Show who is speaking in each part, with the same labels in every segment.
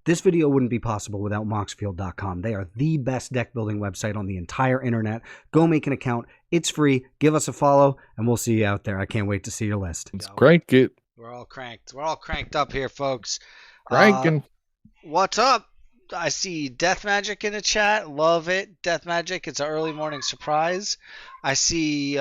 Speaker 1: This video wouldn't be possible without moxfield.com. They are the best deck building website on the entire internet. Go make an account. It's free. Give us a follow, and we'll see you out there. I can't wait to see your list.
Speaker 2: It's crank it.
Speaker 3: We're all cranked. We're all cranked up here, folks.
Speaker 2: Cranking.
Speaker 3: What's up? I see Death Magic in the chat. Love it. Death Magic. It's an early morning surprise. I see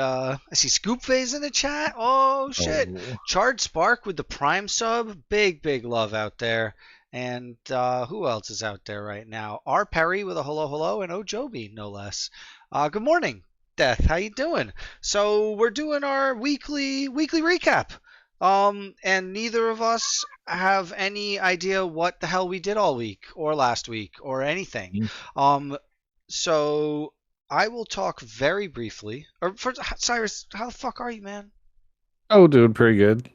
Speaker 3: Scoop Phase in the chat. Oh shit.
Speaker 2: Oh.
Speaker 3: Charred Spark with the Prime sub. Big love out there. And who else is out there right now? R Perry with a hello, and Ojobi, no less. Good morning, Death. How you doing? So we're doing our weekly recap. And neither of us have any idea what the hell we did all week or last week or anything. So I will talk very briefly. Or first, Cyrus, how the fuck are you, man?
Speaker 2: Oh, dude, pretty good.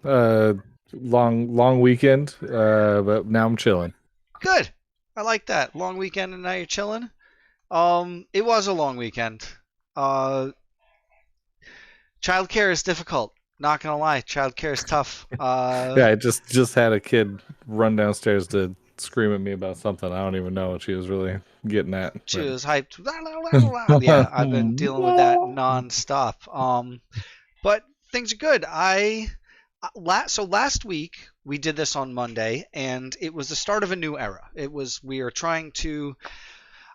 Speaker 2: Long weekend, but now I'm chilling.
Speaker 3: Good. I like that. Long weekend and now you're chilling. It was a long weekend. Childcare is difficult. Not gonna lie, childcare is tough.
Speaker 2: Yeah, I just had a kid run downstairs to scream at me about something. I don't even know what she was really getting at.
Speaker 3: She was hyped. Yeah, I've been dealing with that nonstop. But things are good. So last week we did this on Monday, and it was the start of a new era.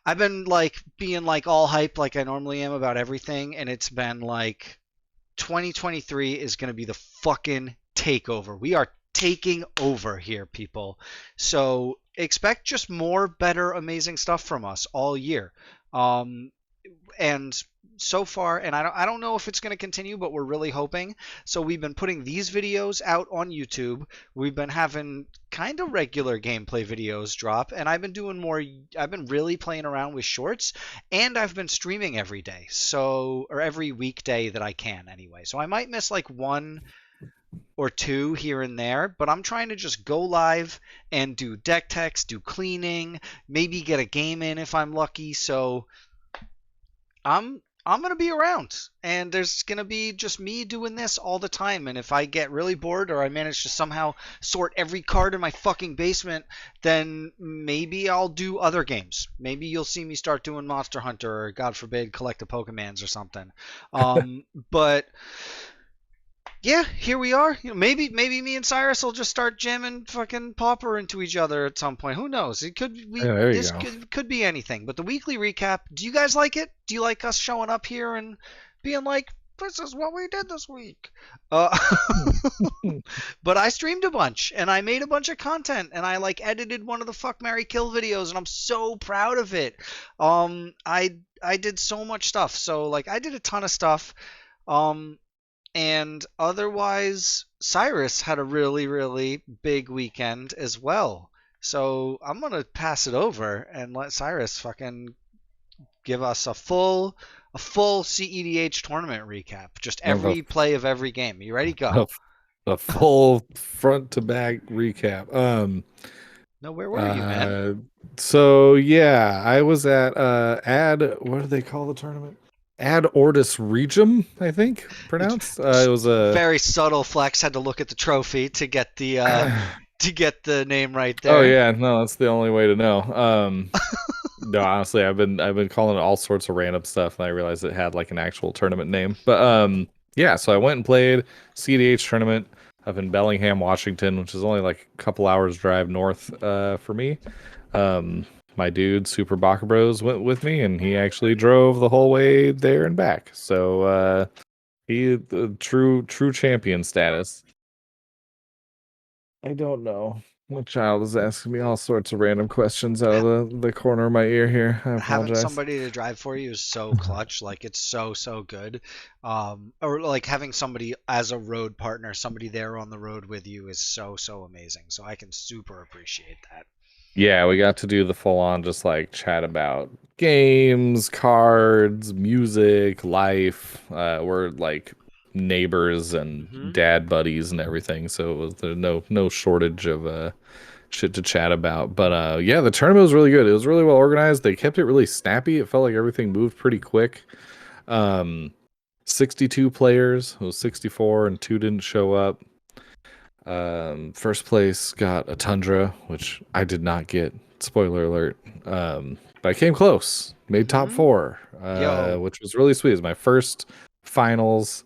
Speaker 3: I've been being all hype like I normally am about everything, and it's been 2023 is going to be the fucking takeover. We are taking over here, people. So expect just more, better, amazing stuff from us all year. And so far, and I don't know if it's going to continue, but we're really hoping. So we've been putting these videos out on YouTube. We've been having kind of regular gameplay videos drop, and I've been really playing around with shorts, and I've been streaming every day. Or every weekday that I can anyway. So I might miss one or two here and there, but I'm trying to just go live and do deck techs, do cleaning, maybe get a game in if I'm lucky. So I'm going to be around, and there's going to be just me doing this all the time. And if I get really bored or I manage to somehow sort every card in my fucking basement, then maybe I'll do other games. Maybe you'll see me start doing Monster Hunter or, God forbid, collect the Pokemans or something. But yeah, here we are. Maybe me and Cyrus will just start jamming fucking Pauper into each other at some point. Who knows? It could could be anything. But the weekly recap, do you guys like it? Do you like us showing up here and being like, this is what we did this week? But I streamed a bunch, and I made a bunch of content, and I edited one of the Fuck, Marry, Kill videos, and I'm so proud of it. I did so much stuff. So I did a ton of stuff. And otherwise, Cyrus had a really, really big weekend as well. So I'm going to pass it over and let Cyrus fucking give us a full cEDH tournament recap. Just every play of every game. You ready? Go.
Speaker 2: A full front to back recap.
Speaker 3: No, where were you, man?
Speaker 2: So yeah, I was at what do they call the tournament? Ad Ortis Regum, I think pronounced. It was a
Speaker 3: very subtle flex. Had to look at the trophy to get the name right there.
Speaker 2: Oh yeah, no, that's the only way to know. No, honestly, I've been calling it all sorts of random stuff, and I realized it had an actual tournament name. But yeah, so I went and played cEDH tournament up in Bellingham, Washington, which is only a couple hours drive north for me. My dude, Super Baka Bros, went with me, and he actually drove the whole way there and back. So he true champion status. I don't know. My child is asking me all sorts of random questions out of the corner of my ear here. I apologize.
Speaker 3: Having somebody to drive for you is so clutch. It's so good. Or having somebody as a road partner, somebody there on the road with you is so amazing. So I can super appreciate that.
Speaker 2: Yeah, we got to do the full-on just chat about games, cards, music, life. We're neighbors and dad buddies and everything, so there's no shortage of shit to chat about. But yeah, the tournament was really good. It was really well organized. They kept it really snappy. It felt like everything moved pretty quick. 62 players. It was 64 and 2 didn't show up. First place got a Tundra, which I did not get. Spoiler alert. But I came close. Made top
Speaker 3: Mhm.
Speaker 2: 4,
Speaker 3: Yo.
Speaker 2: which was really sweet. It was my first finals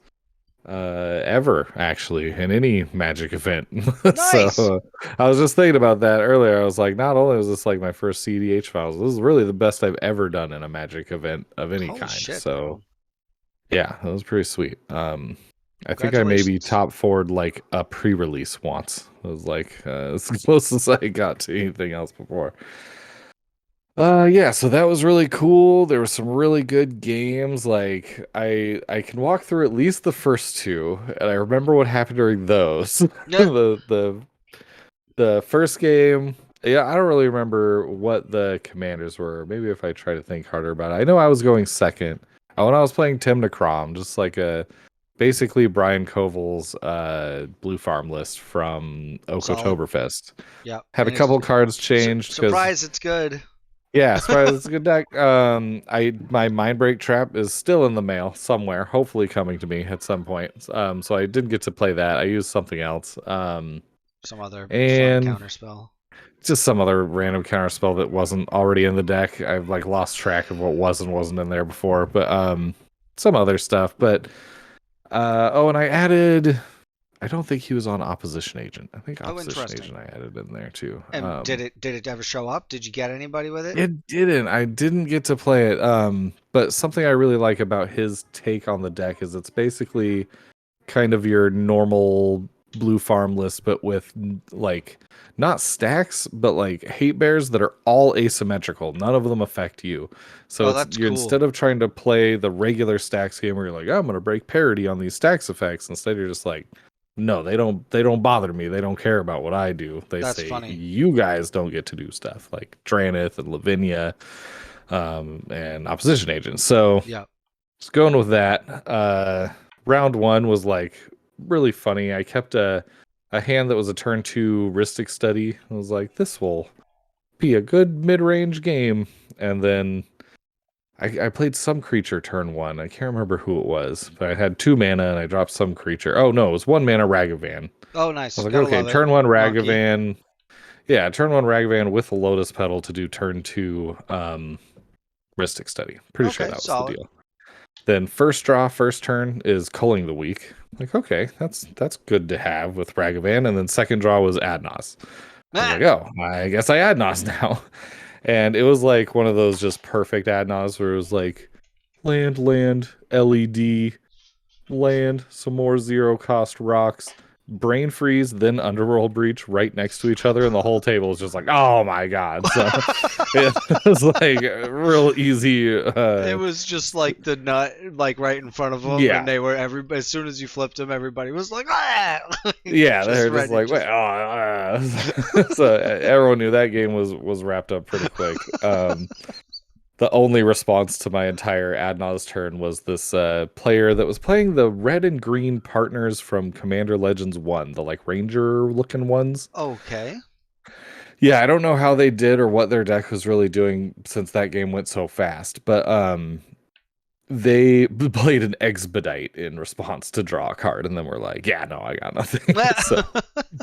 Speaker 2: ever, actually, in any Magic event.
Speaker 3: Nice.
Speaker 2: So I was just thinking about that earlier. I was like, not only was this like my first cEDH finals, this is really the best I've ever done in a Magic event of any
Speaker 3: Holy
Speaker 2: kind.
Speaker 3: shit,
Speaker 2: So
Speaker 3: man.
Speaker 2: yeah, that was pretty sweet. I think I maybe
Speaker 3: Congratulations.
Speaker 2: top 4'd like a pre-release once. It was like as close as I got to anything else before. Yeah, so that was really cool. There were some really good games. Like I can walk through at least the first 2, and I remember what happened during those.
Speaker 3: Yeah.
Speaker 2: The first game, yeah, I don't really remember what the commanders were. Maybe if I try to think harder about it. I know I was going second. When I was playing Tim Necrom, just like a basically Brian Koval's blue farm list from
Speaker 3: Solid.
Speaker 2: Oktoberfest.
Speaker 3: Yep.
Speaker 2: Had a
Speaker 3: And it's
Speaker 2: couple cards changed because
Speaker 3: surprise, it's good.
Speaker 2: yeah, surprise, it's a good deck. My Mind Break Trap is still in the mail somewhere, hopefully coming to me at some point. So I didn't get to play that. I used something else.
Speaker 3: Some other fun
Speaker 2: And
Speaker 3: counterspell.
Speaker 2: just some other random counter spell that wasn't already in the deck. I've like lost track of what was and wasn't in there before, but some other stuff. But and I added. I don't think he was on Opposition Agent. I think
Speaker 3: Oh,
Speaker 2: Opposition
Speaker 3: interesting.
Speaker 2: Agent I added in there too.
Speaker 3: And did it ever show up? Did you get anybody with it?
Speaker 2: It didn't. I didn't get to play it. But something I really like about his take on the deck is it's basically kind of your normal blue farm list, but with like not stacks, but like hate bears that are all asymmetrical. None of them affect you. So
Speaker 3: Oh,
Speaker 2: it's
Speaker 3: that's
Speaker 2: you're
Speaker 3: cool.
Speaker 2: instead of trying to play the regular stacks game where you're like, oh, I'm gonna break parity on these stacks effects. Instead, you're just like, no, they don't bother me. They don't care about what I do. They
Speaker 3: That's
Speaker 2: say
Speaker 3: funny.
Speaker 2: you guys don't get to do stuff like Dranith and Lavinia, and opposition agents. So
Speaker 3: Yep.
Speaker 2: just going with that. Round 1 was like really funny. I kept a hand that was a turn 2 Rhystic Study. I was like, this will be a good mid-range game. And then I played some creature turn 1. I can't remember who it was, but I had 2 mana and I dropped some creature. Oh no, it was 1 mana Ragavan.
Speaker 3: Oh,
Speaker 2: I
Speaker 3: nice.
Speaker 2: was like,
Speaker 3: Gotta
Speaker 2: okay,
Speaker 3: love it.
Speaker 2: turn 1
Speaker 3: Monkey.
Speaker 2: Ragavan. Yeah, turn 1 Ragavan with a Lotus Petal to do turn 2 Rhystic Study. Pretty sure
Speaker 3: Okay,
Speaker 2: that was
Speaker 3: solid.
Speaker 2: the deal. Then first draw, first turn is Culling the Weak. Like, okay, that's good to have with Ragavan. And then second draw was Adnos. I was like, oh, I guess I Adnos now. And it was like one of those just perfect Adnos where it was like land, LED, land, some more 0-cost rocks, brain freeze, then underworld breach right next to each other, and the whole table is just like, oh my god. So it was like real easy.
Speaker 3: It was just like the nut, like right in front of them, and
Speaker 2: Yeah.
Speaker 3: they were as soon as you flipped them, everybody was like, ah!
Speaker 2: Yeah, they're just
Speaker 3: ready,
Speaker 2: like, wait, so everyone knew that game was wrapped up pretty quick. The only response to my entire Adnos turn was this player that was playing the red and green partners from Commander Legends 1, the like ranger looking ones.
Speaker 3: Okay.
Speaker 2: Yeah, I don't know how they did or what their deck was really doing since that game went so fast, but they played an expedite in response to draw a card, and then we're like, yeah, no, I got nothing. So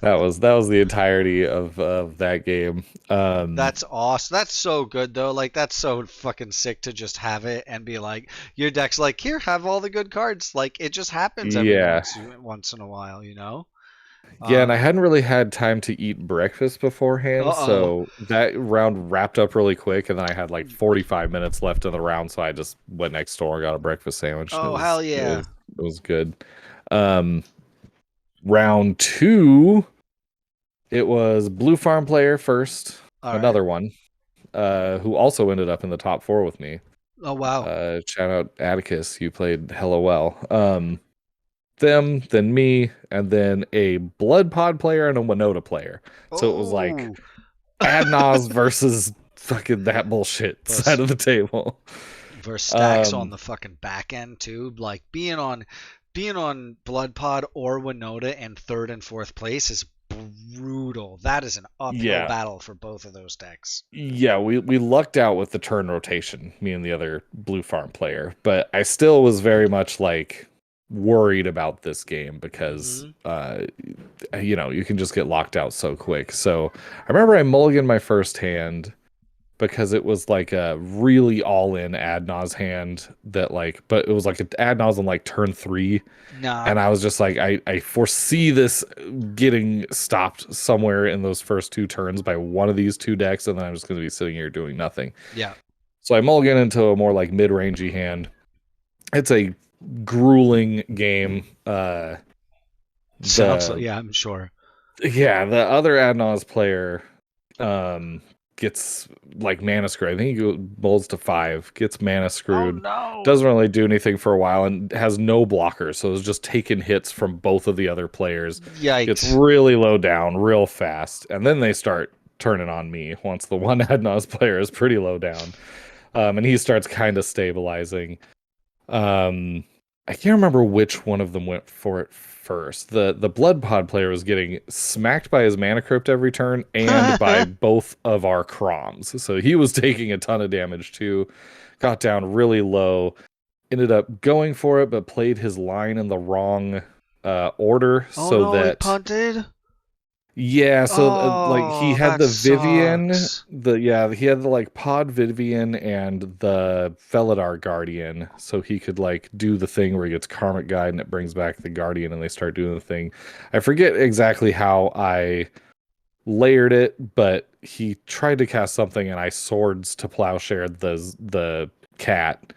Speaker 2: that was the entirety of that game.
Speaker 3: That's awesome. That's so good though. Like that's so fucking sick to just have it and be like, your deck's like, here, have all the good cards. Like it just happens every
Speaker 2: Yeah.
Speaker 3: once in a while, you know.
Speaker 2: Yeah, and I hadn't really had time to eat breakfast beforehand,
Speaker 3: Uh-oh.
Speaker 2: so that round wrapped up really quick, and then I had like 45 minutes left in the round, so I just went next door and got a breakfast sandwich.
Speaker 3: Oh, hell yeah.
Speaker 2: It was good. Round 2, it was Blue Farm player first,
Speaker 3: All right.
Speaker 2: another one, who also ended up in the top 4 with me.
Speaker 3: Oh wow.
Speaker 2: Shout out Atticus, you played hella well. Them, then me, and then a Blood Pod player and a Winota player. So it was like
Speaker 3: Oh.
Speaker 2: Adnos versus fucking that bullshit side of the table.
Speaker 3: Versus stacks on the fucking back end too. Like being on Blood Pod or Winota in third and fourth place is brutal. That is an uphill battle for both of those decks.
Speaker 2: Yeah, we lucked out with the turn rotation, me and the other Blue Farm player, but I still was very much like worried about this game because you know, you can just get locked out so quick. So I remember I mulliganed my first hand, because it was like a really all-in Adnaz hand that like, but it was like an Adnaz on like turn 3.
Speaker 3: Nah.
Speaker 2: And I was just like, I foresee this getting stopped somewhere in those first 2 turns by one of these 2 decks, and then I'm just going to be sitting here doing nothing.
Speaker 3: Yeah.
Speaker 2: So I mulligan into a more like mid-rangey hand. It's a grueling game.
Speaker 3: Sounds like, yeah, I'm sure.
Speaker 2: Yeah, the other Adnaz player gets like mana screwed. I think he bowls to 5, gets mana screwed.
Speaker 3: no.
Speaker 2: Doesn't really do anything for a while and has no blockers, so it's just taking hits from both of the other players.
Speaker 3: Yikes.
Speaker 2: Gets really low down real fast, and then they start turning on me once the one Adnaz player is pretty low down. And he starts kind of stabilizing. I can't remember which one of them went for it first. The Blood Pod player was getting smacked by his Mana Crypt every turn and by both of our Croms. So he was taking a ton of damage too. Got down really low. Ended up going for it, but played his line in the wrong order.
Speaker 3: Oh
Speaker 2: so
Speaker 3: no, he
Speaker 2: that
Speaker 3: punted?
Speaker 2: yeah, so like he
Speaker 3: Oh,
Speaker 2: had
Speaker 3: that
Speaker 2: the Vivian,
Speaker 3: sucks.
Speaker 2: he had the like Pod Vivian and the Felidar Guardian, so he could like do the thing where he gets Karmic Guide and it brings back the Guardian and they start doing the thing. I forget exactly how I layered it, but he tried to cast something and I swords to Plowshare the cat.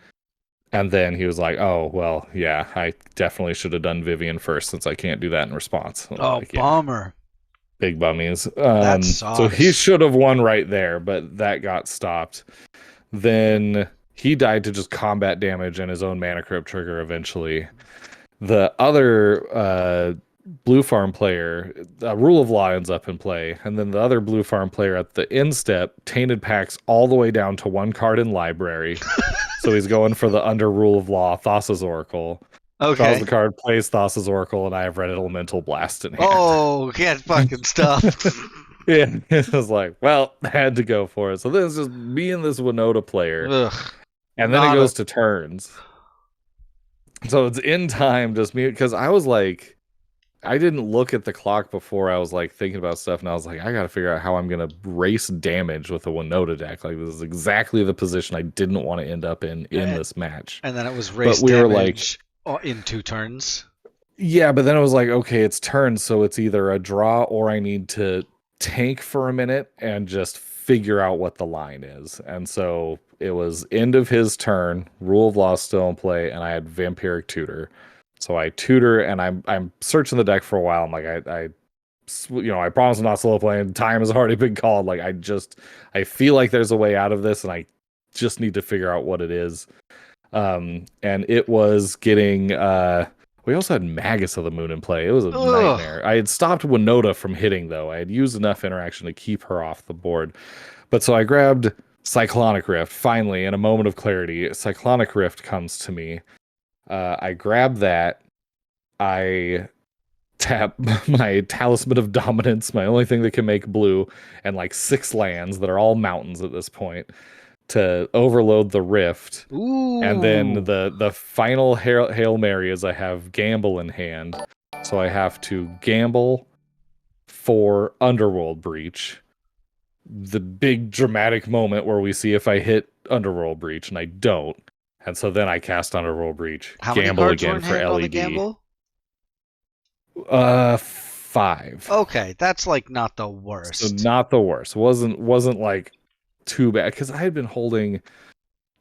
Speaker 2: And then he was like, "Oh, well, yeah, I definitely should have done Vivian first since I can't do that in response." I'm
Speaker 3: Oh,
Speaker 2: like, yeah.
Speaker 3: bummer.
Speaker 2: Big bummies.
Speaker 3: That
Speaker 2: So he
Speaker 3: sucks.
Speaker 2: should have won right there, but that got stopped. Then he died to just combat damage and his own Mana Crypt trigger eventually. The other blue farm player, Rule of Law ends up in play, and then the other blue farm player at the end step tainted packs all the way down to 1 card in library. So he's going for the under Rule of Law, Thassa's Oracle. Draws
Speaker 3: Okay.
Speaker 2: the card, plays Thassa's Oracle, and I have Red Elemental Blast in hand.
Speaker 3: Oh, get fucking stuffed.
Speaker 2: Yeah, it was like, well, I had to go for it. So this is just me and this Winota player.
Speaker 3: Ugh.
Speaker 2: And then it
Speaker 3: Not
Speaker 2: goes to turns. So it's in time, just me, because I was like, I didn't look at the clock before I was like thinking about stuff, and I was like, I gotta figure out how I'm gonna race damage with a Winota deck. Like, this is exactly the position I didn't want to end up in this match.
Speaker 3: And then it was race
Speaker 2: we were
Speaker 3: damage in 2 turns.
Speaker 2: Yeah, but then it was like, okay, it's turns, so it's either a draw or I need to tank for a minute and just figure out what the line is. And so it was end of his turn, Rule of Law still in play, and I had Vampiric Tutor. So I tutor, and I'm searching the deck for a while. I'm like, I promise not slow playing. Time has already been called. Like, I feel like there's a way out of this, and I just need to figure out what it is. And it was getting we also had Magus of the Moon in play. It was a nightmare. I had stopped Winota from hitting, though. I had used enough interaction to keep her off the board. But so I grabbed Cyclonic Rift. Finally, in a moment of clarity, Cyclonic Rift comes to me. I grab that. I tap my Talisman of Dominance, my only thing that can make blue, and like 6 lands that are all mountains at this point, to overload the Rift.
Speaker 3: Ooh.
Speaker 2: And then the final Hail Mary is I have Gamble in hand. So I have to gamble for Underworld Breach. The big dramatic moment where we see if I hit Underworld Breach, and I don't. And so then I cast Underworld Breach.
Speaker 3: How
Speaker 2: gamble
Speaker 3: many cards
Speaker 2: again
Speaker 3: were in
Speaker 2: for
Speaker 3: hand on the
Speaker 2: LED.
Speaker 3: gamble?
Speaker 2: 5.
Speaker 3: Okay, that's like not the worst.
Speaker 2: So not the worst. Wasn't like too bad, because I had been holding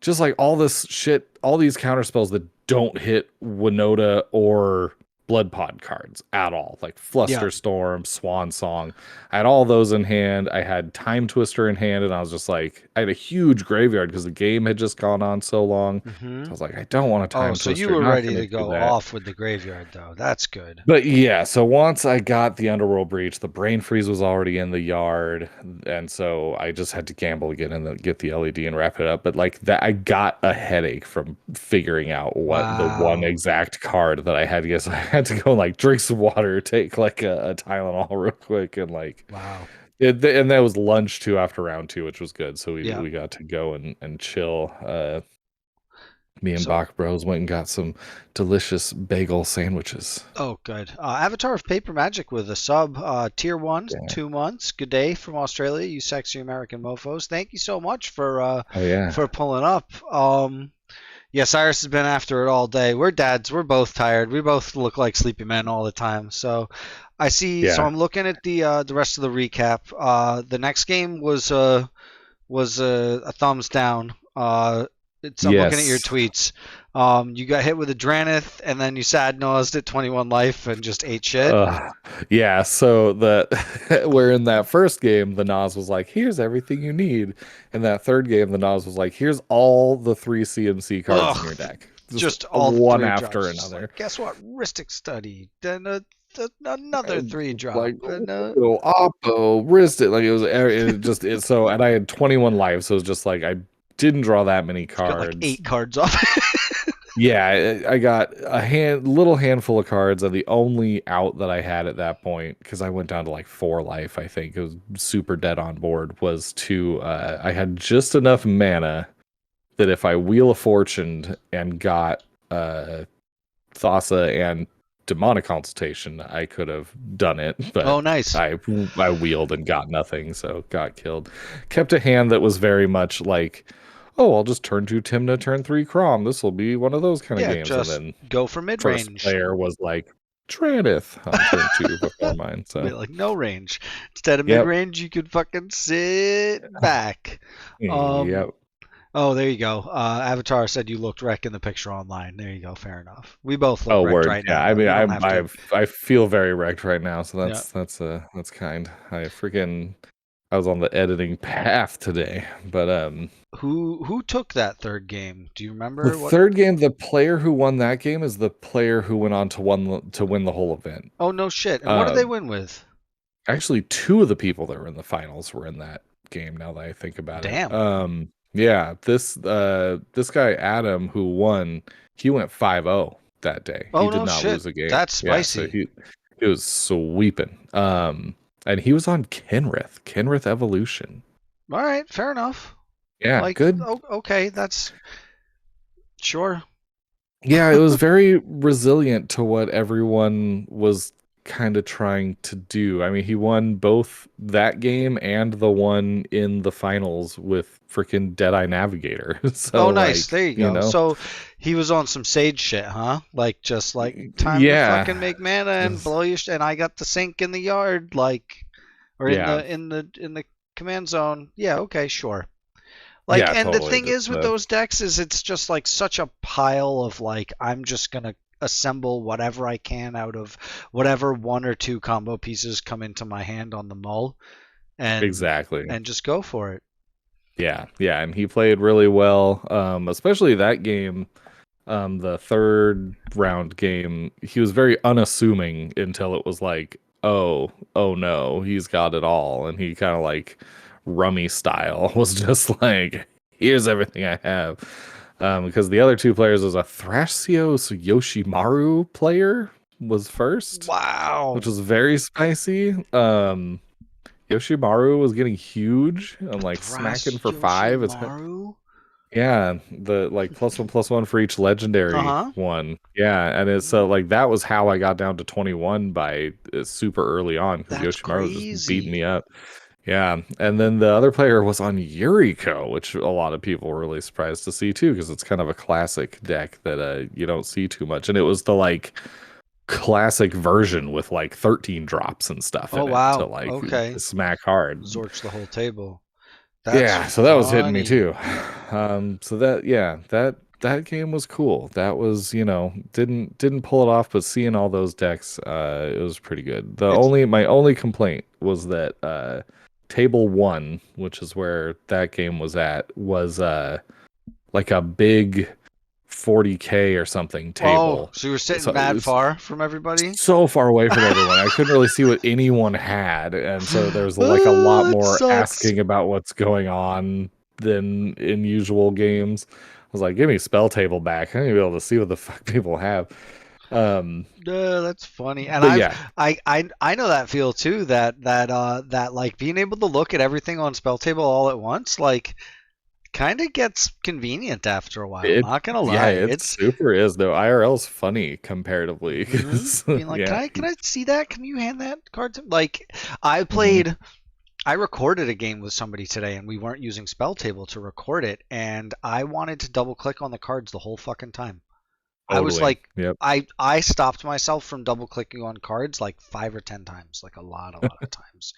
Speaker 2: just like all this shit, all these counter spells that don't hit Winota or Blood Pod cards at all, like Flusterstorm, Swan Song. I had all those in hand. I had Time Twister in hand, and I was just like, I had a huge graveyard because the game had just gone on so long. So I was like, I don't want a Time Twister.
Speaker 3: So you were
Speaker 2: not
Speaker 3: ready
Speaker 2: gonna
Speaker 3: to go
Speaker 2: do that.
Speaker 3: off with the graveyard, though. That's good.
Speaker 2: But yeah, so once I got the Underworld Breach, the Brain Freeze was already in the yard, and so I just had to gamble again and get the LED and wrap it up. But like that, I got a headache from figuring out what the one exact card that I had to get. So I had to go and like drink some water, take like a Tylenol real quick, and like and that was lunch too after round 2, which was good. So we got to go and chill. Me and
Speaker 3: So,
Speaker 2: Bach Bros went and got some delicious bagel sandwiches.
Speaker 3: oh, good. Avatar of Paper Magic with a sub, tier 1,
Speaker 2: Yeah.
Speaker 3: 2 months. Good day from Australia, you sexy American mofos. Thank you so much
Speaker 2: Oh yeah.
Speaker 3: for pulling up. Yeah, Cyrus has been after it all day. We're dads. We're both tired. We both look like sleepy men all the time. So I see. So
Speaker 2: Yeah.
Speaker 3: I'm looking at the rest of the recap. The next game was a thumbs down. I'm looking at your
Speaker 2: Yes.
Speaker 3: tweets. You got hit with a Dranith, and then you sad nosed at 21 life and just ate shit.
Speaker 2: Yeah, so that where in that first game the Nas was like, here's everything you need. In that third game, the Nas was like, here's all the 3 CMC cards in your deck.
Speaker 3: Just all
Speaker 2: one
Speaker 3: 3
Speaker 2: after
Speaker 3: drops.
Speaker 2: another.
Speaker 3: Like, guess what? Ristic Study. Then another 3 drop.
Speaker 2: Like
Speaker 3: And,
Speaker 2: Oppo, wrist it. Like so, and I had 21 lives, so it was just like I didn't draw that many cards.
Speaker 3: got like 8 cards off.
Speaker 2: Yeah, I got a little handful of cards, and the only out that I had at that point, because I went down to like 4 life, I think it was super dead on board, was to I had just enough mana that if I Wheel of Fortune and got Thassa and Demonic Consultation, I could have done it. But
Speaker 3: Oh, nice.
Speaker 2: I wheeled and got nothing, so got killed. Kept a hand that was very much like, oh, I'll just turn 2 Timna, turn 3 Crom. This will be one of those kind of games.
Speaker 3: Just
Speaker 2: and then
Speaker 3: go for mid
Speaker 2: first
Speaker 3: range.
Speaker 2: player was like Tranith on turn 2 before mine. So
Speaker 3: Wait, like no range. Instead of mid range, you could fucking sit back.
Speaker 2: Yep.
Speaker 3: Oh, there you go. Avatar said you looked wrecked in the picture online. There you go. Fair enough. We both look wrecked
Speaker 2: Word.
Speaker 3: right
Speaker 2: Yeah,
Speaker 3: now.
Speaker 2: I mean,
Speaker 3: We don't have to-
Speaker 2: I feel very wrecked right now, so that's kind. I was on the editing path today, but
Speaker 3: Who took that third game? Do you remember?
Speaker 2: the third game, the player who won that game is the player who went on to win the whole event.
Speaker 3: Oh, no shit. And what did they win with?
Speaker 2: Actually, 2 of the people that were in the finals were in that game. Now that I think about it.
Speaker 3: Damn.
Speaker 2: Yeah, this guy Adam who won, he went 5-0 that day.
Speaker 3: Oh,
Speaker 2: He did
Speaker 3: no
Speaker 2: not
Speaker 3: shit.
Speaker 2: lose a game.
Speaker 3: That's spicy.
Speaker 2: Yeah, so he was sweeping. And he was on Kenrith Evolution.
Speaker 3: All right. Fair enough.
Speaker 2: Yeah,
Speaker 3: Like,
Speaker 2: good.
Speaker 3: Okay. That's sure.
Speaker 2: Yeah, it was very resilient to what everyone was kind of trying to do. I mean, he won both that game and the one in the finals with freaking Deadeye Navigator. So,
Speaker 3: oh, nice. There you go.
Speaker 2: know.
Speaker 3: So he was on some sage shit, huh? Like just like time to fucking make mana and blow your and I got the sink in the yard, like, or in the command zone. Yeah. Okay. Sure. Like,
Speaker 2: Yeah,
Speaker 3: and
Speaker 2: totally.
Speaker 3: the thing is with those decks is it's just like such a pile of like I'm just gonna assemble whatever I can out of whatever 1 or 2 combo pieces come into my hand on the mull, and
Speaker 2: Exactly.
Speaker 3: and just go for it.
Speaker 2: Yeah, and he played really well. Especially that game, the third round game, he was very unassuming until it was like, oh no, he's got it all, and he kind of like rummy style was just like, here's everything I have. Because the other 2 players was a Thrasios Yoshimaru player was first.
Speaker 3: Wow.
Speaker 2: Which was very spicy. Yoshimaru was getting huge and like smacking for 5. Yeah, the like +1/+1 for each legendary one. Yeah, and it's so like that was how I got down to 21 by super early on because Yoshimaru was just beating me up. Yeah, and then the other player was on Yuriko, which a lot of people were really surprised to see too, because it's kind of a classic deck that you don't see too much, and it was the like classic version with like 13 drops and stuff in it to like smack hard.
Speaker 3: Zorch the whole table.
Speaker 2: So that was hitting me too. So that game was cool. That was, didn't pull it off, but seeing all those decks, it was pretty good. My only complaint was that table 1, which is where that game was at, was like a big 40K or something table.
Speaker 3: Oh, so you were sitting mad far from everybody?
Speaker 2: So far away from everyone. I couldn't really see what anyone had. And so there's like a lot more asking about what's going on than in usual games. I was like, give me spell table back. I need to be able to see what the fuck people have.
Speaker 3: That's funny. And I know that feel too, that like being able to look at everything on spell table all at once, like kind of gets convenient after a while.
Speaker 2: It
Speaker 3: Not gonna
Speaker 2: yeah,
Speaker 3: lie,
Speaker 2: it super is though. IRL's funny comparatively.
Speaker 3: being like,
Speaker 2: Yeah.
Speaker 3: can I see that? Can you hand that card to? Like, I
Speaker 2: Mhm.
Speaker 3: played. I recorded a game with somebody today, and we weren't using Spell Table to record it, and I wanted to double click on the cards the whole fucking time. I was
Speaker 2: Totally.
Speaker 3: like,
Speaker 2: Yep.
Speaker 3: I stopped myself from double clicking on cards like 5 or 10 times, like a lot of times.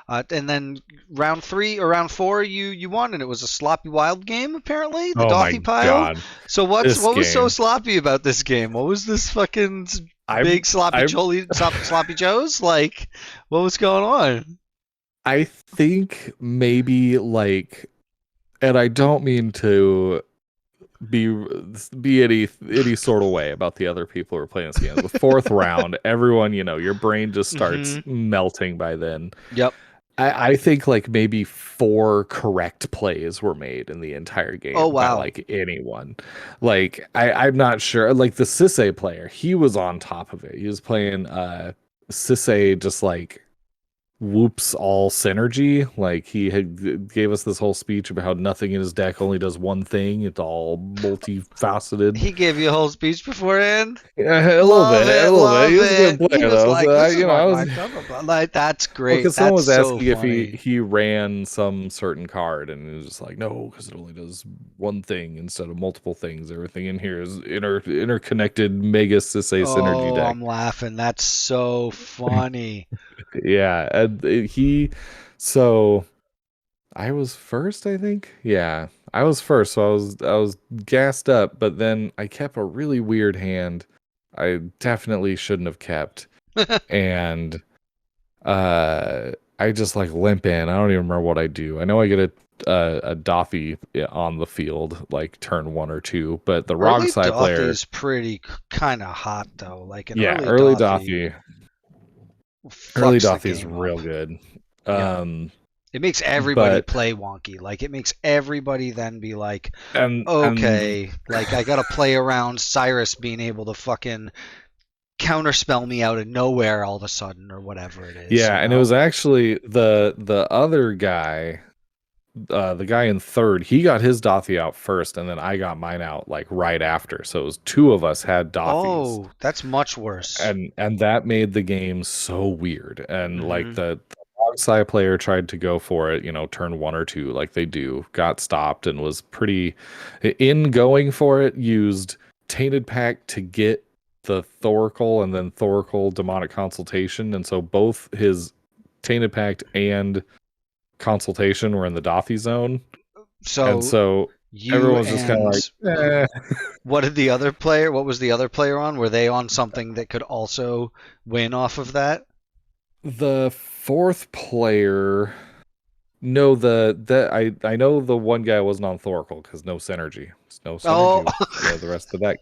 Speaker 3: And then round 3 or round 4, you won, and it was a sloppy wild game apparently, the
Speaker 2: Oh my
Speaker 3: Dothy pile.
Speaker 2: god.
Speaker 3: So what
Speaker 2: This
Speaker 3: was so
Speaker 2: game.
Speaker 3: sloppy about this game? What was this fucking
Speaker 2: I'm
Speaker 3: big sloppy Joes? Like, what was going on?
Speaker 2: I think maybe like, and I don't mean to be any sort of way about the other people who are playing this game. The fourth round, everyone, your brain just starts melting by then.
Speaker 3: Yep.
Speaker 2: I think like maybe 4 correct plays were made in the entire game
Speaker 3: Oh,
Speaker 2: by
Speaker 3: wow.
Speaker 2: like anyone. Like I'm not sure. Like the Sisse player, he was on top of it. He was playing Sisse just like whoops all synergy. Like he gave us this whole speech about how nothing in his deck only does one thing. It's all multifaceted.
Speaker 3: He gave you a whole speech beforehand.
Speaker 2: Yeah, a little bit. He was a good player
Speaker 3: He was
Speaker 2: though.
Speaker 3: like,
Speaker 2: So
Speaker 3: "This is
Speaker 2: I
Speaker 3: my
Speaker 2: was
Speaker 3: matchup." Like, that's great.
Speaker 2: because someone was
Speaker 3: That's so
Speaker 2: asking if
Speaker 3: funny.
Speaker 2: he ran some certain card, and he was just like, no, because it only does one thing instead of multiple things. Everything in here is interconnected mega Sisse synergy deck.
Speaker 3: I'm laughing. That's so funny.
Speaker 2: Yeah, and so I was first, I think. Yeah, I was first, so I was gassed up, but then I kept a really weird hand. I definitely shouldn't have kept, and I just like limp in. I don't even remember what I do. I know I get a Dothy on the field like turn 1 or 2, but the
Speaker 3: Early
Speaker 2: Rogsai player,
Speaker 3: Dothy's pretty kind of hot though. Like an
Speaker 2: yeah,
Speaker 3: early
Speaker 2: early
Speaker 3: Dothy
Speaker 2: early
Speaker 3: fucks the
Speaker 2: Dothy is
Speaker 3: game
Speaker 2: real
Speaker 3: up.
Speaker 2: good.
Speaker 3: Yeah. It makes everybody
Speaker 2: But
Speaker 3: play wonky. Like it makes everybody then be like,
Speaker 2: and
Speaker 3: okay, like I gotta play around Cyrus being able to fucking counterspell me out of nowhere all of a sudden or whatever it is.
Speaker 2: yeah, and it was actually the other guy, the guy in third. He got his Dothy out first, and then I got mine out like right after. So it was 2 of us had Dothys.
Speaker 3: Oh, that's much worse.
Speaker 2: And that made the game so weird. And like
Speaker 3: Mhm.
Speaker 2: the Rogsai player tried to go for it, turn 1 or 2 like they do, got stopped and was pretty in going for it, used Tainted Pact to get the Thoracle and then Thoracle Demonic Consultation, and so both his Tainted Pact and Consultation were in the Dothy zone. And so everyone was just kind of like, eh.
Speaker 3: What was the other player on? Were they on something that could also win off of that?
Speaker 2: The fourth player, no, I know the one guy wasn't on Thoracle because no synergy. It's no synergy with the rest of the deck.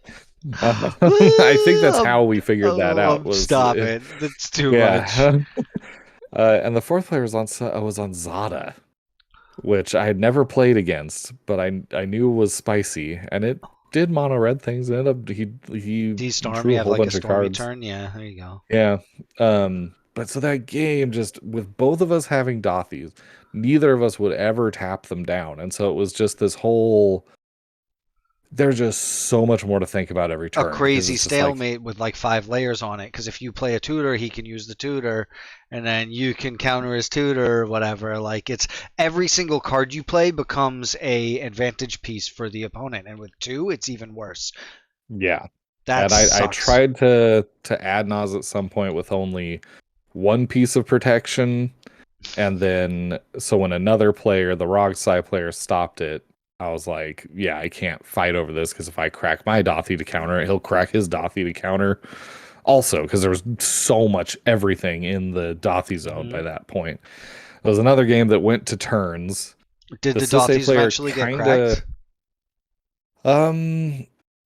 Speaker 2: I think that's how we figured that out.
Speaker 3: Stop it! That's too much.
Speaker 2: And the fourth player was on Zada, which I had never played against, but I knew was spicy, and it did mono red things. And ended up he
Speaker 3: D-Storm,
Speaker 2: drew
Speaker 3: you
Speaker 2: a
Speaker 3: have
Speaker 2: whole
Speaker 3: like a
Speaker 2: bunch of
Speaker 3: stormy
Speaker 2: cards.
Speaker 3: turn. Yeah, there you go.
Speaker 2: Yeah. But so that game, just with both of us having Dothys, neither of us would ever tap them down. And so it was just this whole, there's just so much more to think about every turn.
Speaker 3: A crazy stalemate with like 5 layers on it. Because if you play a tutor, he can use the tutor, and then you can counter his tutor or whatever. Like it's every single card you play becomes a advantage piece for the opponent, and with 2, it's even worse.
Speaker 2: Yeah.
Speaker 3: That
Speaker 2: and
Speaker 3: sucks.
Speaker 2: I tried to add Nas at some point with only 1 piece of protection, and then so when another player, the Rogsai player, stopped it, I was like, yeah, I can't fight over this, because if I crack my Dothy to counter it, he'll crack his Dothy to counter also, because there was so much everything in the Dothy zone by that point. There was another game that went to turns.
Speaker 3: Did the Dothys eventually get cracked?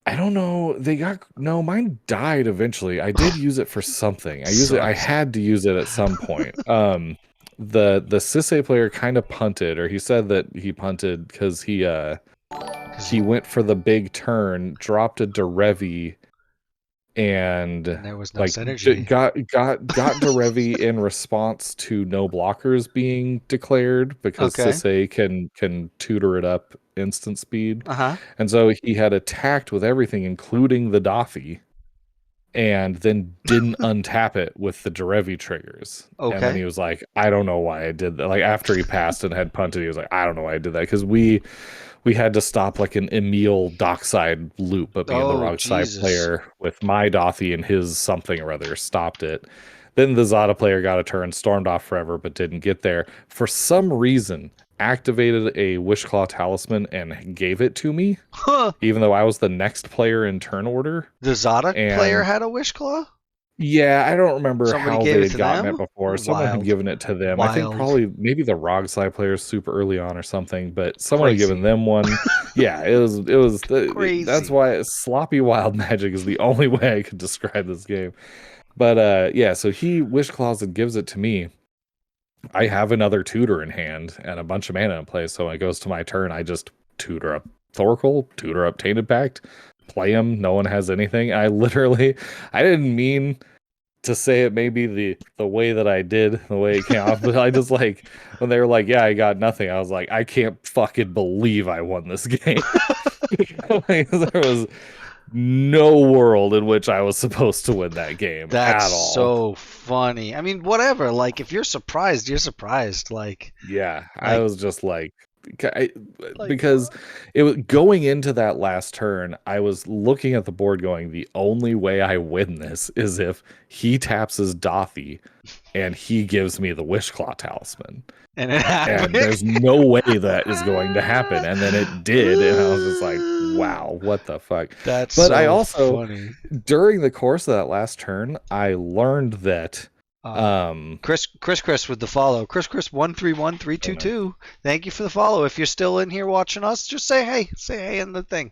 Speaker 2: I don't know. Mine died eventually. I did use it for something. I had to use it at some point. The Sisse player kind of punted, or he said that he punted because he went for the big turn, dropped a Derevi, and
Speaker 3: there was no
Speaker 2: like
Speaker 3: synergy.
Speaker 2: got Derevi in response to no blockers being declared, because Sisse can tutor it up instant speed.
Speaker 3: Uh-huh.
Speaker 2: And so he had attacked with everything, including the Dafi, and then didn't untap it with the Derevi triggers. And then
Speaker 3: Okay.
Speaker 2: he was like, I don't know why I did that. Like after he passed and had punted, he was like, I don't know why I did that. Because we had to stop like an Emil dockside loop, but me and the
Speaker 3: Oh,
Speaker 2: wrong side
Speaker 3: Jesus.
Speaker 2: player with my Dathi and his something or other stopped it. Then the Zada player got a turn, stormed off forever, but didn't get there. For some reason, activated a Wishclaw Talisman and gave it to me,
Speaker 3: Huh.
Speaker 2: even though I was the next player in turn order.
Speaker 3: The Zada player
Speaker 2: And
Speaker 3: had a wish claw?
Speaker 2: yeah, I don't remember
Speaker 3: Somebody
Speaker 2: how
Speaker 3: gave
Speaker 2: they
Speaker 3: it
Speaker 2: had
Speaker 3: to
Speaker 2: gotten
Speaker 3: them?
Speaker 2: it before. Someone had
Speaker 3: Wild.
Speaker 2: given it to them. I think
Speaker 3: Wild.
Speaker 2: probably maybe the Rogsly players super early on or something, but someone had
Speaker 3: Crazy.
Speaker 2: given them one. Yeah,
Speaker 3: Crazy.
Speaker 2: that's why sloppy wild magic is the only way I could describe this game. But yeah, so he wish claws and gives it to me. I have another tutor in hand and a bunch of mana in play, so when it goes to my turn, I just tutor up Thorkel, tutor up Tainted Pact, play him. No one has anything. I didn't mean to say it maybe the way that I did, the way it came off, but I just like when they were like, yeah, I got nothing, I was like, I can't fucking believe I won this game. Like, there was no world in which I was supposed to win that game
Speaker 3: That's
Speaker 2: at all.
Speaker 3: so funny. I mean, whatever. Like, if you're surprised, you're surprised. Like,
Speaker 2: Yeah, I
Speaker 3: Like-
Speaker 2: was just like, because it was going into that last turn, I was looking at the board going, the only way I win this is if he taps his Dathi and he gives me the Wishclaw Talisman.
Speaker 3: and it happened.
Speaker 2: And there's no way that is going to happen. And then it did, and I was just like, wow, what the fuck?
Speaker 3: That's
Speaker 2: But
Speaker 3: so
Speaker 2: I also,
Speaker 3: funny.
Speaker 2: during the course of that last turn, I learned that
Speaker 3: Chris with the follow. Chris 131322. Thank you for the follow. If you're still in here watching us, just say hey. Say hey in the thing.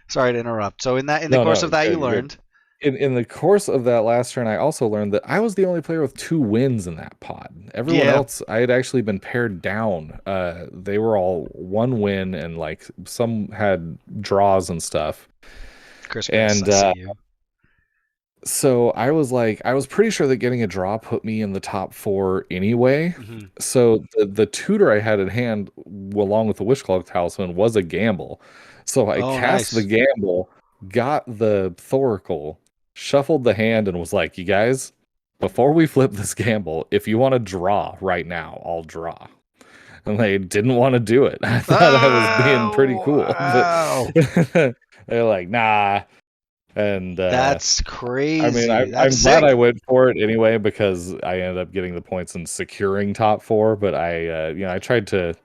Speaker 3: Sorry to interrupt. So in the course of that, you learned.
Speaker 2: In the course of that last turn, I also learned that I was the only player with 2 wins in that pod. Everyone else, I had actually been pared down. They were all 1 win, and like some had draws and stuff.
Speaker 3: Chris,
Speaker 2: and
Speaker 3: I see you.
Speaker 2: So I was pretty sure that getting a draw put me in the top 4 anyway.
Speaker 3: Mm-hmm.
Speaker 2: So the tutor I had in hand, along with the Wishclaw Talisman, was a gamble. So I cast the gamble, got the Thoracle, shuffled the hand, and was like, you guys, before we flip this gamble, if you want to draw right now, I'll draw. And they didn't want to do it. I thought I was being pretty cool.
Speaker 3: Wow.
Speaker 2: But they're like, nah. And
Speaker 3: that's crazy.
Speaker 2: I mean, I'm glad I went for it anyway, because I ended up getting the points and securing top 4. But I tried to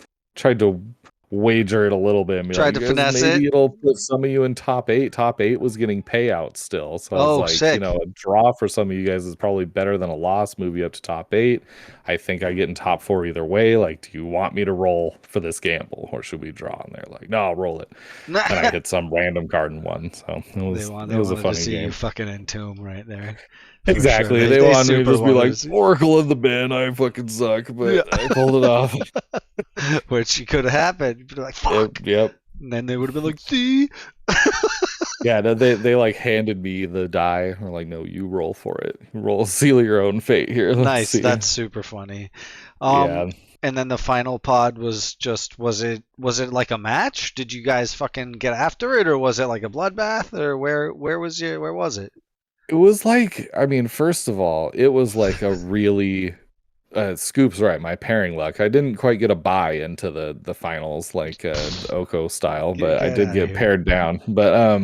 Speaker 2: wager it a little bit and be
Speaker 3: Tried to finesse
Speaker 2: maybe
Speaker 3: it.
Speaker 2: It'll put some of you in top 8. Top 8 was getting payouts still, so I was like,
Speaker 3: sick.
Speaker 2: a draw for some of you guys is probably better than a loss. Move you up to top 8. I think I get in top 4 either way. Like, do you want me to roll for this gamble, or should we draw? And they're like, no, I'll roll it. And I hit some random card and won. So it was a funny
Speaker 3: to see
Speaker 2: game.
Speaker 3: You fucking entomb right there.
Speaker 2: Exactly.
Speaker 3: Sure.
Speaker 2: They wanted me to just be like,
Speaker 3: to
Speaker 2: Oracle in the bin. I fucking suck, but I pulled it off.
Speaker 3: Which could have happened. You'd be like, fuck.
Speaker 2: Yep.
Speaker 3: And then they would have been like, see?
Speaker 2: Yeah, no, they like handed me the die. We're like, no, you roll for it. Seal your own fate here. Let's
Speaker 3: Nice.
Speaker 2: see.
Speaker 3: That's super funny.
Speaker 2: Yeah.
Speaker 3: And then the final pod was was it like a match? Did you guys fucking get after it, or was it like a bloodbath, or where was it?
Speaker 2: It was like, I mean, first of all, it was like a really Scoop's right, my pairing luck. I didn't quite get a buy into the finals like Oko style, but I did get paired down. But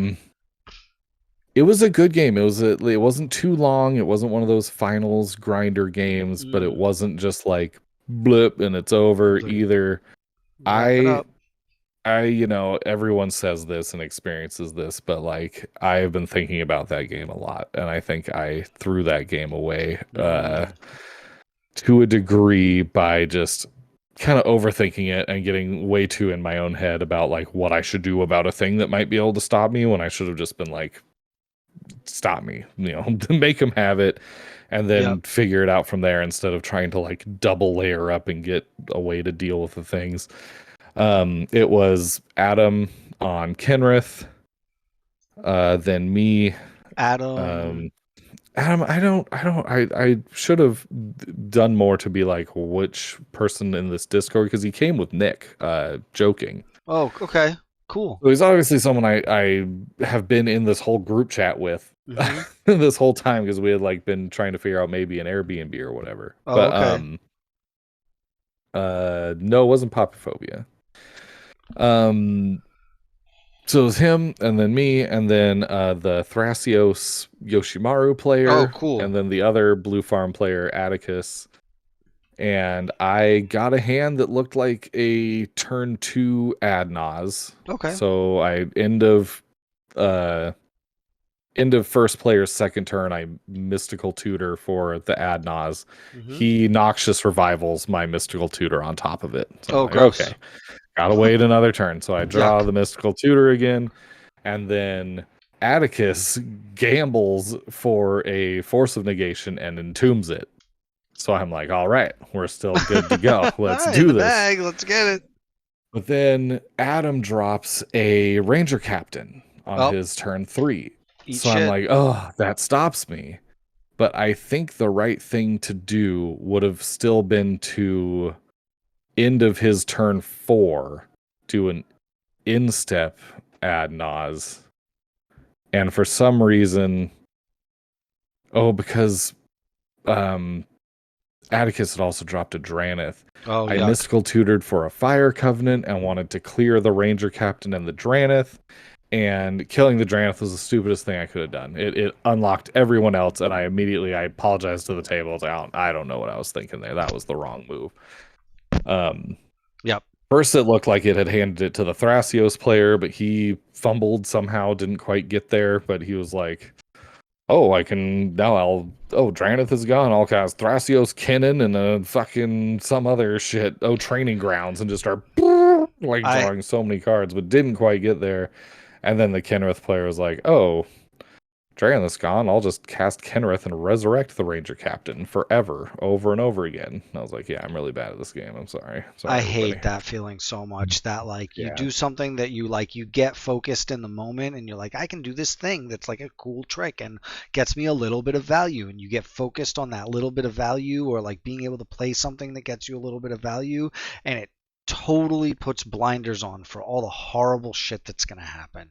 Speaker 2: it was a good game. It wasn't too long. It wasn't one of those finals grinder games, but it wasn't just like blip and it's over either. Everyone says this and experiences this, but like I have been thinking about that game a lot, and I think I threw that game away to a degree by just kind of overthinking it and getting way too in my own head about like what I should do about a thing that might be able to stop me, when I should have just been like, stop me, make him have it, and then figure it out from there, instead of trying to like double layer up and get a way to deal with the things. It was Adam on Kenrith, then me.
Speaker 3: Adam,
Speaker 2: I should have done more to be like, which person in this Discord, because he came with Nick, joking.
Speaker 3: Oh, okay. Cool.
Speaker 2: So he's obviously someone I have been in this whole group chat with
Speaker 3: hmm
Speaker 2: this whole time because we had like been trying to figure out maybe an Airbnb or whatever.
Speaker 3: Oh,
Speaker 2: But
Speaker 3: okay.
Speaker 2: no, it wasn't Popophobia. So it was him, and then me, and then the Thrasios Yoshimaru
Speaker 3: Oh,
Speaker 2: player,
Speaker 3: cool.
Speaker 2: and then the other Blue Farm player, Atticus. And I got a hand that looked like a turn 2 Adnaz.
Speaker 3: Okay.
Speaker 2: So I end of first player's second turn, I mystical tutor for the Adnaz.
Speaker 3: hmm
Speaker 2: He noxious revivals my mystical tutor on top of it. So I'm
Speaker 3: Oh,
Speaker 2: like,
Speaker 3: gross.
Speaker 2: okay, gotta wait another turn. So I draw
Speaker 3: Yuck.
Speaker 2: the mystical tutor again, and then Atticus gambles for a force of negation and entombs it. So I'm like, all right, we're still good to go. Let's
Speaker 3: In
Speaker 2: do
Speaker 3: the
Speaker 2: this.
Speaker 3: bag. Let's get it.
Speaker 2: But then Adam drops a ranger captain on
Speaker 3: Oh,
Speaker 2: his turn 3.
Speaker 3: eat
Speaker 2: So I'm
Speaker 3: shit.
Speaker 2: like, oh, that stops me. But I think the right thing to do would have still been to end of his turn 4 do an instep ad naz. And for some reason, because Atticus had also dropped a Dranith.
Speaker 3: Oh,
Speaker 2: I
Speaker 3: yuck.
Speaker 2: mystical tutored for a fire covenant and wanted to clear the ranger captain and the Dranith. And killing the Dranith was the stupidest thing I could have done. It unlocked everyone else, and I apologized to the table. I was like, I don't know what I was thinking there. That was the wrong move.
Speaker 3: Yep.
Speaker 2: First, it looked like it had handed it to the Thrasios player, but he fumbled somehow, didn't quite get there. But he was like, oh, Dranith is gone. I'll cast Thrasios, Kennen, and fucking some other shit. Oh, training grounds, and just start like
Speaker 3: I
Speaker 2: drawing so many cards, but didn't quite get there. And then the Kenrith player was like, oh, Dranith's gone. I'll just cast Kenrith and resurrect the Ranger Captain forever, over and over again. And I was like, yeah, I'm really bad at this game. I'm sorry.
Speaker 3: I
Speaker 2: Sorry, everybody.
Speaker 3: hate that feeling so much that like you
Speaker 2: Yeah.
Speaker 3: do something that you like, you get focused in the moment and you're like, I can do this thing that's like a cool trick and gets me a little bit of value, and you get focused on that little bit of value, or like being able to play something that gets you a little bit of value, and it totally puts blinders on for all the horrible shit that's going to happen.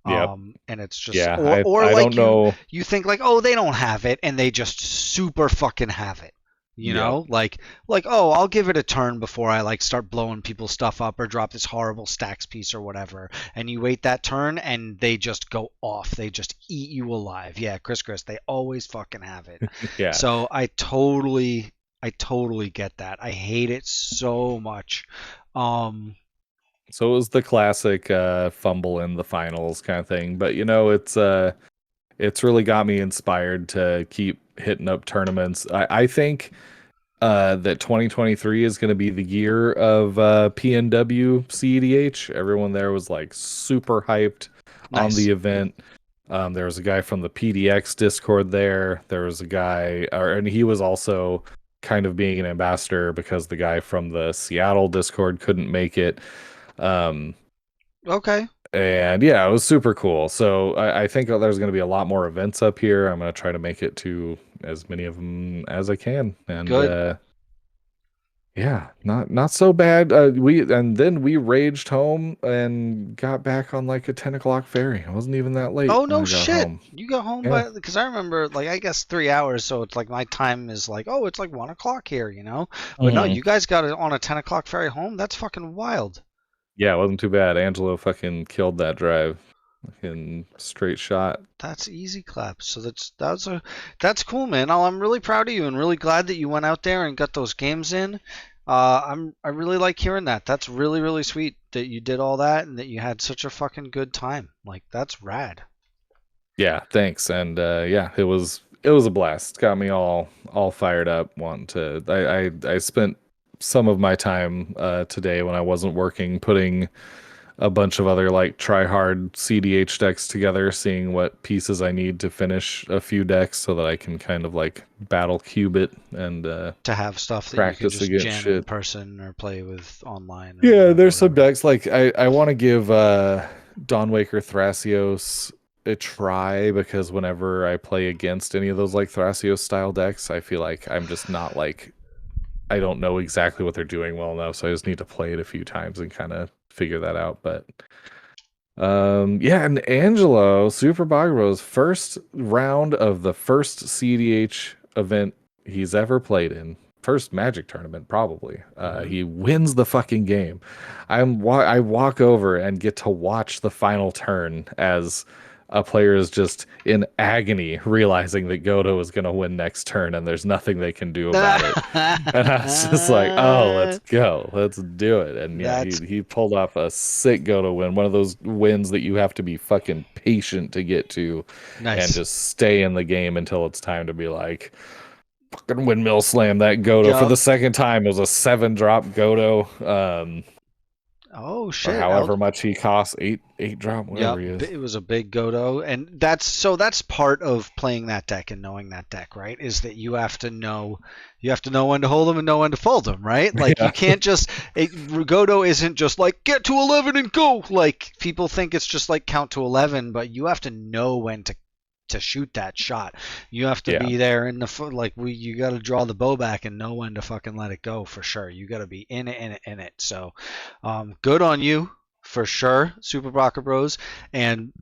Speaker 2: Yep.
Speaker 3: And it's just,
Speaker 2: Yeah.
Speaker 3: or
Speaker 2: I don't
Speaker 3: like
Speaker 2: know.
Speaker 3: you think like, oh, they don't have it, and they just super fucking have it. You
Speaker 2: Yep.
Speaker 3: know, like, oh, I'll give it a turn before I like start blowing people's stuff up or drop this horrible stacks piece or whatever. And you wait that turn and they just go off. They just eat you alive. Yeah, Chris, they always fucking have it.
Speaker 2: Yeah.
Speaker 3: So I totally get that. I hate it so much.
Speaker 2: So it was the classic fumble in the finals kind of thing. But it's really got me inspired to keep hitting up tournaments. I think that 2023 is going to be the year of PNW cEDH. Everyone there was like super hyped on
Speaker 3: Nice.
Speaker 2: the event. There was a guy from the PDX Discord there. There was a guy, and he was also kind of being an ambassador because the guy from the Seattle Discord couldn't make it.
Speaker 3: Okay.
Speaker 2: And yeah, it was super cool. So I think there's going to be a lot more events up here. I'm going to try to make it to as many of them as I can. And
Speaker 3: Good.
Speaker 2: yeah, not so bad. Then we raged home and got back on like a 10 o'clock ferry. It wasn't even that late
Speaker 3: Oh
Speaker 2: when
Speaker 3: no
Speaker 2: I got
Speaker 3: shit.
Speaker 2: home.
Speaker 3: You got home
Speaker 2: Yeah.
Speaker 3: because I remember like I guess 3 hours, so it's like my time is like, oh, it's like 1 o'clock here, you know. But no,
Speaker 2: Mhm.
Speaker 3: you guys got it on a 10 o'clock ferry home. That's fucking wild.
Speaker 2: Yeah, it wasn't too bad. Angelo fucking killed that drive. Fucking straight shot.
Speaker 3: That's easy clap. So that's cool, man. I'm really proud of you and really glad that you went out there and got those games in. I really like hearing that. That's really really sweet that you did all that and that you had such a fucking good time. Like that's rad.
Speaker 2: Yeah, thanks. And yeah, it was a blast. Got me all fired up wanting to I spent some of my time today when I wasn't working putting a bunch of other like try hard cEDH decks together, seeing what pieces I need to finish a few decks so that I can kind of like battle cube it and
Speaker 3: To have stuff that you can
Speaker 2: practice
Speaker 3: just
Speaker 2: against
Speaker 3: jam in
Speaker 2: shit.
Speaker 3: person or play with online or
Speaker 2: Yeah,
Speaker 3: whatever,
Speaker 2: there's some
Speaker 3: whatever.
Speaker 2: decks like I want to give Dawnwaker Thrasios a try because whenever I play against any of those like Thrasios style decks, I feel like I'm just not like I don't know exactly what they're doing well enough, so I just need to play it a few times and kind of figure that out. But yeah, and Angelo, Super Boggro's first round of the first CEDH event he's ever played in. First Magic tournament, probably. He wins the fucking game. I walk over and get to watch the final turn as a player is just in agony, realizing that Godo is going to win next turn, and there's nothing they can do about it. And I was just like, "Oh, let's go, let's do it!" And yeah, he pulled off a sick Godo win, one of those wins that you have to be fucking patient to get to, and just stay in the game until it's time to be like, fucking windmill slam that Godo for the second time. It was a 7-drop Godo.
Speaker 3: Oh shit!
Speaker 2: Or however much he costs, 8 drop, whatever he is.
Speaker 3: It was a big Godo, and that's part of playing that deck and knowing that deck, right? Is that you have to know when to hold them and know when to fold them, right? Like you can't just Godo isn't just like get to 11 and go. Like people think it's just like count to 11, but you have to know when to shoot that shot. You have to be there in the you got to draw the bow back and know when to fucking let it go for sure. You got to be in it. So, good on you for sure, Super Brocker Bros and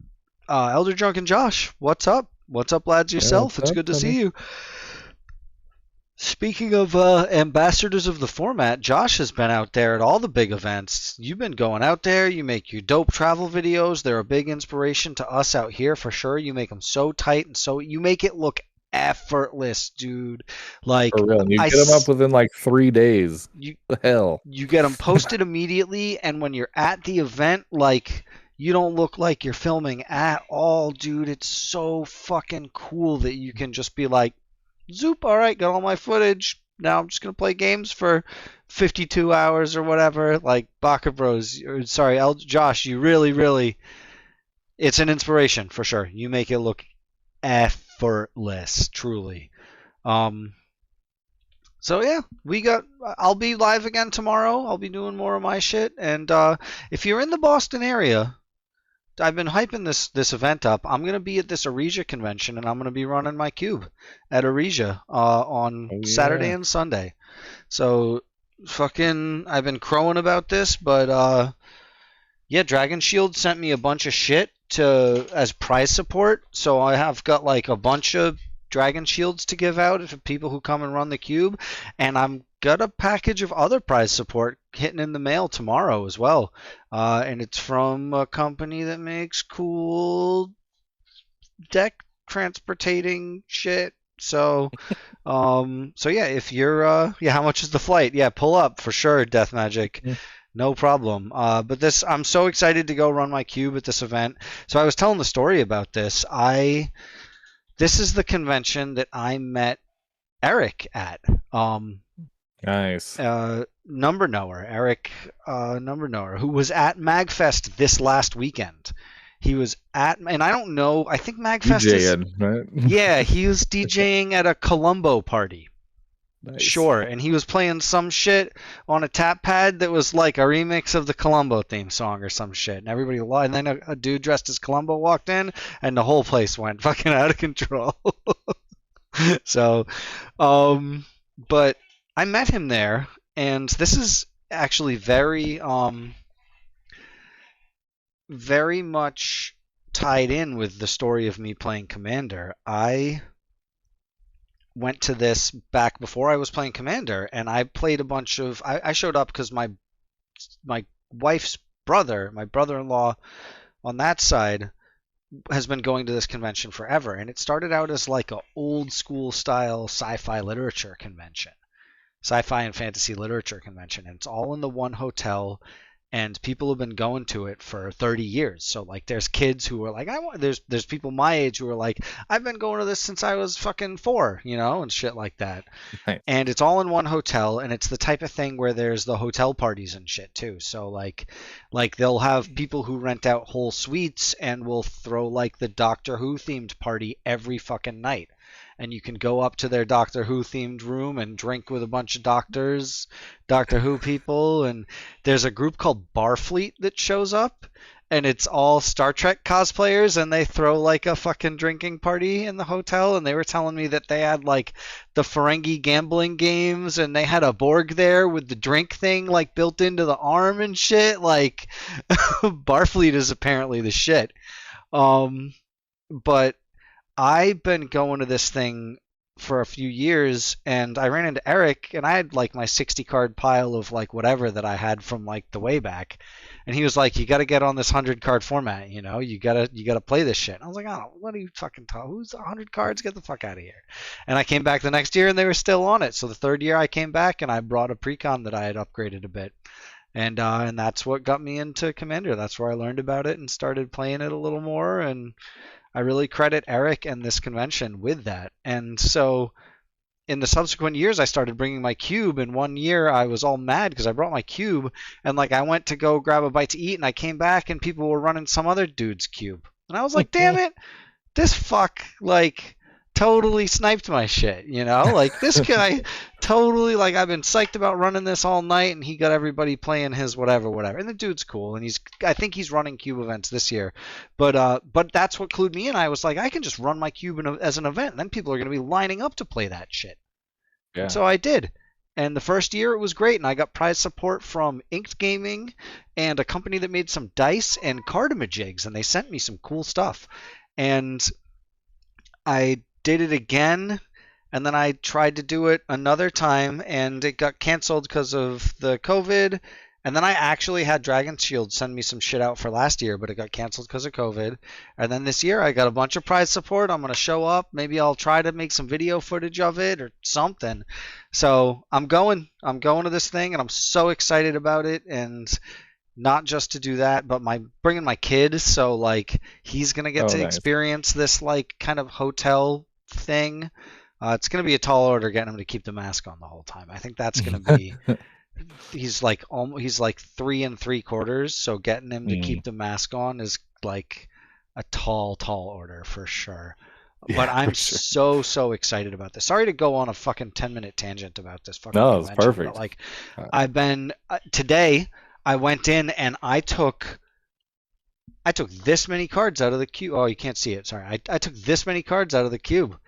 Speaker 3: Elder Drunken Josh. What's up? What's up, lads? Yourself? It's good to see you. Speaking of ambassadors of the format, Josh has been out there at all the big events. You've been going out there. You make your dope travel videos. They're a big inspiration to us out here for sure. You make them so tight and you make it look effortless, dude. Like
Speaker 2: for real. You get them up within like 3 days. The hell.
Speaker 3: You get them posted immediately, and when you're at the event, like you don't look like you're filming at all, dude. It's so fucking cool that you can just be like, zoop, all right, got all my footage. Now I'm just going to play games for 52 hours or whatever. Like, Baka Bros, Josh, you really, it's an inspiration for sure. You make it look effortless, truly. So yeah, I'll be live again tomorrow. I'll be doing more of my shit. And if you're in the Boston area, I've been hyping this event up. I'm going to be at this Arisia convention, and I'm going to be running my cube at Arisia on Saturday and Sunday. So, I've been crowing about this, but yeah, Dragon Shield sent me a bunch of shit as prize support. So I have got like a bunch of Dragon Shields to give out to people who come and run the cube, and I'm got a package of other prize support hitting in the mail tomorrow as well, and it's from a company that makes cool deck transportating shit. So yeah, if you're how much is the flight? Yeah, pull up for sure, Death Magic. No problem. But I'm so excited to go run my cube at this event. So I was telling the story about this. This is the convention that I met Eric at.
Speaker 2: Nice.
Speaker 3: Number Knower, Eric Number Knower, who was at MagFest this last weekend. He was and I don't know, I think MagFest
Speaker 2: DJing, right?
Speaker 3: Yeah, he was DJing at a Columbo party.
Speaker 2: Nice.
Speaker 3: Sure, and he was playing some shit on a tap pad that was like a remix of the Columbo theme song or some shit, and everybody and then a dude dressed as Columbo walked in, and the whole place went fucking out of control. So, but I met him there, and this is actually very much tied in with the story of me playing Commander. I went to this back before I was playing Commander, and I played a bunch of. I showed up because my wife's brother, my brother-in-law, on that side, has been going to this convention forever, and it started out as like a old school style sci-fi literature convention, sci-fi and fantasy literature convention, and it's all in the one hotel. And people have been going to it for 30 years. So like, there's kids who are like, there's people my age who are like, I've been going to this since I was fucking 4, and shit like that. Nice. And it's all in one hotel, and it's the type of thing where there's the hotel parties and shit too. So like they'll have people who rent out whole suites and will throw like the Doctor Who themed party every fucking night. And you can go up to their Doctor Who themed room and drink with a bunch of Doctor Who people. And there's a group called Barfleet that shows up, and it's all Star Trek cosplayers, and they throw like a fucking drinking party in the hotel, and they were telling me that they had like the Ferengi gambling games, and they had a Borg there with the drink thing like built into the arm and shit. Like Barfleet is apparently the shit. But I've been going to this thing for a few years, and I ran into Eric, and I had like my 60 card pile of like whatever that I had from like the way back, and he was like, "You got to get on this 100 card format, you know, you gotta play this shit." And I was like, "Oh, what are you fucking talking? Who's 100 cards? Get the fuck out of here!" And I came back the next year, and they were still on it. So the third year I came back, and I brought a precon that I had upgraded a bit, and that's what got me into Commander. That's where I learned about it and started playing it a little more, and I really credit Eric and this convention with that. And so in the subsequent years, I started bringing my cube. And one year I was all mad because I brought my cube, and like I went to go grab a bite to eat, and I came back and people were running some other dude's cube. And I was like, damn it, this fuck like totally sniped my shit, you know? Like this guy totally, like I've been psyched about running this all night, and he got everybody playing his whatever. And the dude's cool, and I think he's running cube events this year. But that's what clued me in. I was like, I can just run my cube as an event, and then people are going to be lining up to play that shit.
Speaker 2: Yeah.
Speaker 3: So I did. And the first year it was great, and I got prize support from Inked Gaming and a company that made some dice and cardamajigs, and they sent me some cool stuff. And I did it again, and then I tried to do it another time, and it got canceled because of the COVID. And then I actually had Dragon Shield send me some shit out for last year, but it got canceled because of COVID. And then this year I got a bunch of prize support. I'm going to show up. Maybe I'll try to make some video footage of it or something. So I'm going to this thing, and I'm so excited about it. And not just to do that, but bringing my kid. So like he's going to get to experience this like kind of hotel thing. It's going to be a tall order getting him to keep the mask on the whole time. I think that's going to be he's like 3 3/4, so getting him to keep the mask on is like a tall order for sure. Yeah, but I'm so excited about this. Sorry to go on a fucking 10-minute tangent about this fucking
Speaker 2: No, it's perfect.
Speaker 3: But like I've been today I went in and I took this many cards out of the cube. Oh, you can't see it. Sorry. I took this many cards out of the cube.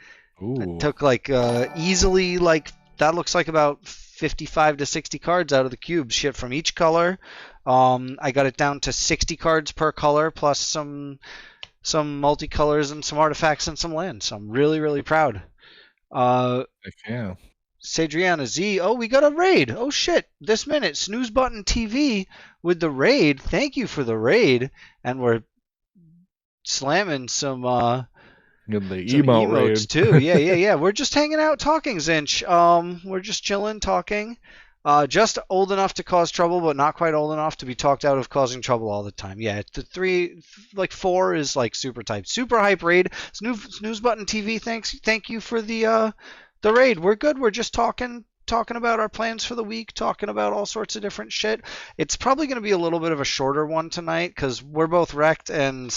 Speaker 2: Ooh.
Speaker 3: I took like easily like that looks like about 55 to 60 cards out of the cube, shit from each color. I got it down to 60 cards per color, plus some multicolors and some artifacts and some lands. So I'm really proud.
Speaker 2: Yeah.
Speaker 3: Sadriana Z, oh, we got a raid. Oh shit, this minute. Snooze Button TV with the raid. Thank you for the raid. And we're slamming some
Speaker 2: the
Speaker 3: emotes
Speaker 2: raid
Speaker 3: too. Yeah. We're just hanging out talking, Zinch. We're just chilling, talking. Just old enough to cause trouble, but not quite old enough to be talked out of causing trouble all the time. Yeah, the 4 is like super type. Super hype raid. Snooze Button TV, thank you for the raid. We're good. We're just talking about our plans for the week, talking about all sorts of different shit. It's probably going to be a little bit of a shorter one tonight because we're both wrecked, and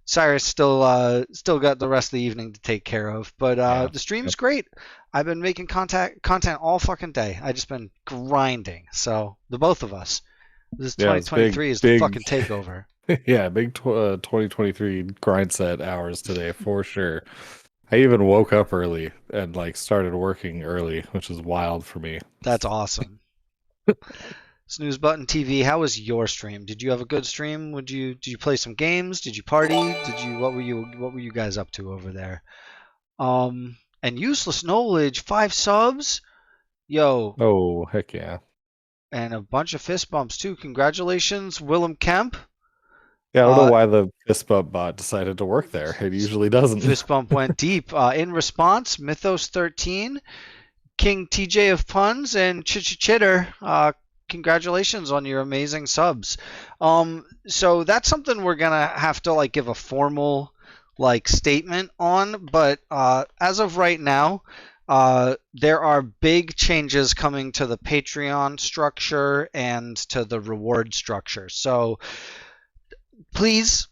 Speaker 3: Cyrus still got the rest of the evening to take care of. But the stream's great. I've been making content all fucking day. I just been grinding. So the both of us. This 2023 is the fucking takeover.
Speaker 2: Yeah, big 2023 grind set hours today for sure. I even woke up early and like started working early, which is wild for me.
Speaker 3: That's awesome. Snooze Button TV, how was your stream? Did you have a good stream? Did you play some games? Did you party? What were you guys up to over there? And Useless Knowledge, 5 subs. Yo.
Speaker 2: Oh, heck yeah.
Speaker 3: And a bunch of fist bumps too. Congratulations, Willem Kemp.
Speaker 2: Yeah, I don't know why the fist bump bot decided to work there. It usually doesn't.
Speaker 3: Fist bump went deep. In response, Mythos 13, King TJ of Puns, and Chitter. Congratulations on your amazing subs. So that's something we're gonna have to like give a formal like statement on. But as of right now, there are big changes coming to the Patreon structure and to the reward structure. So please,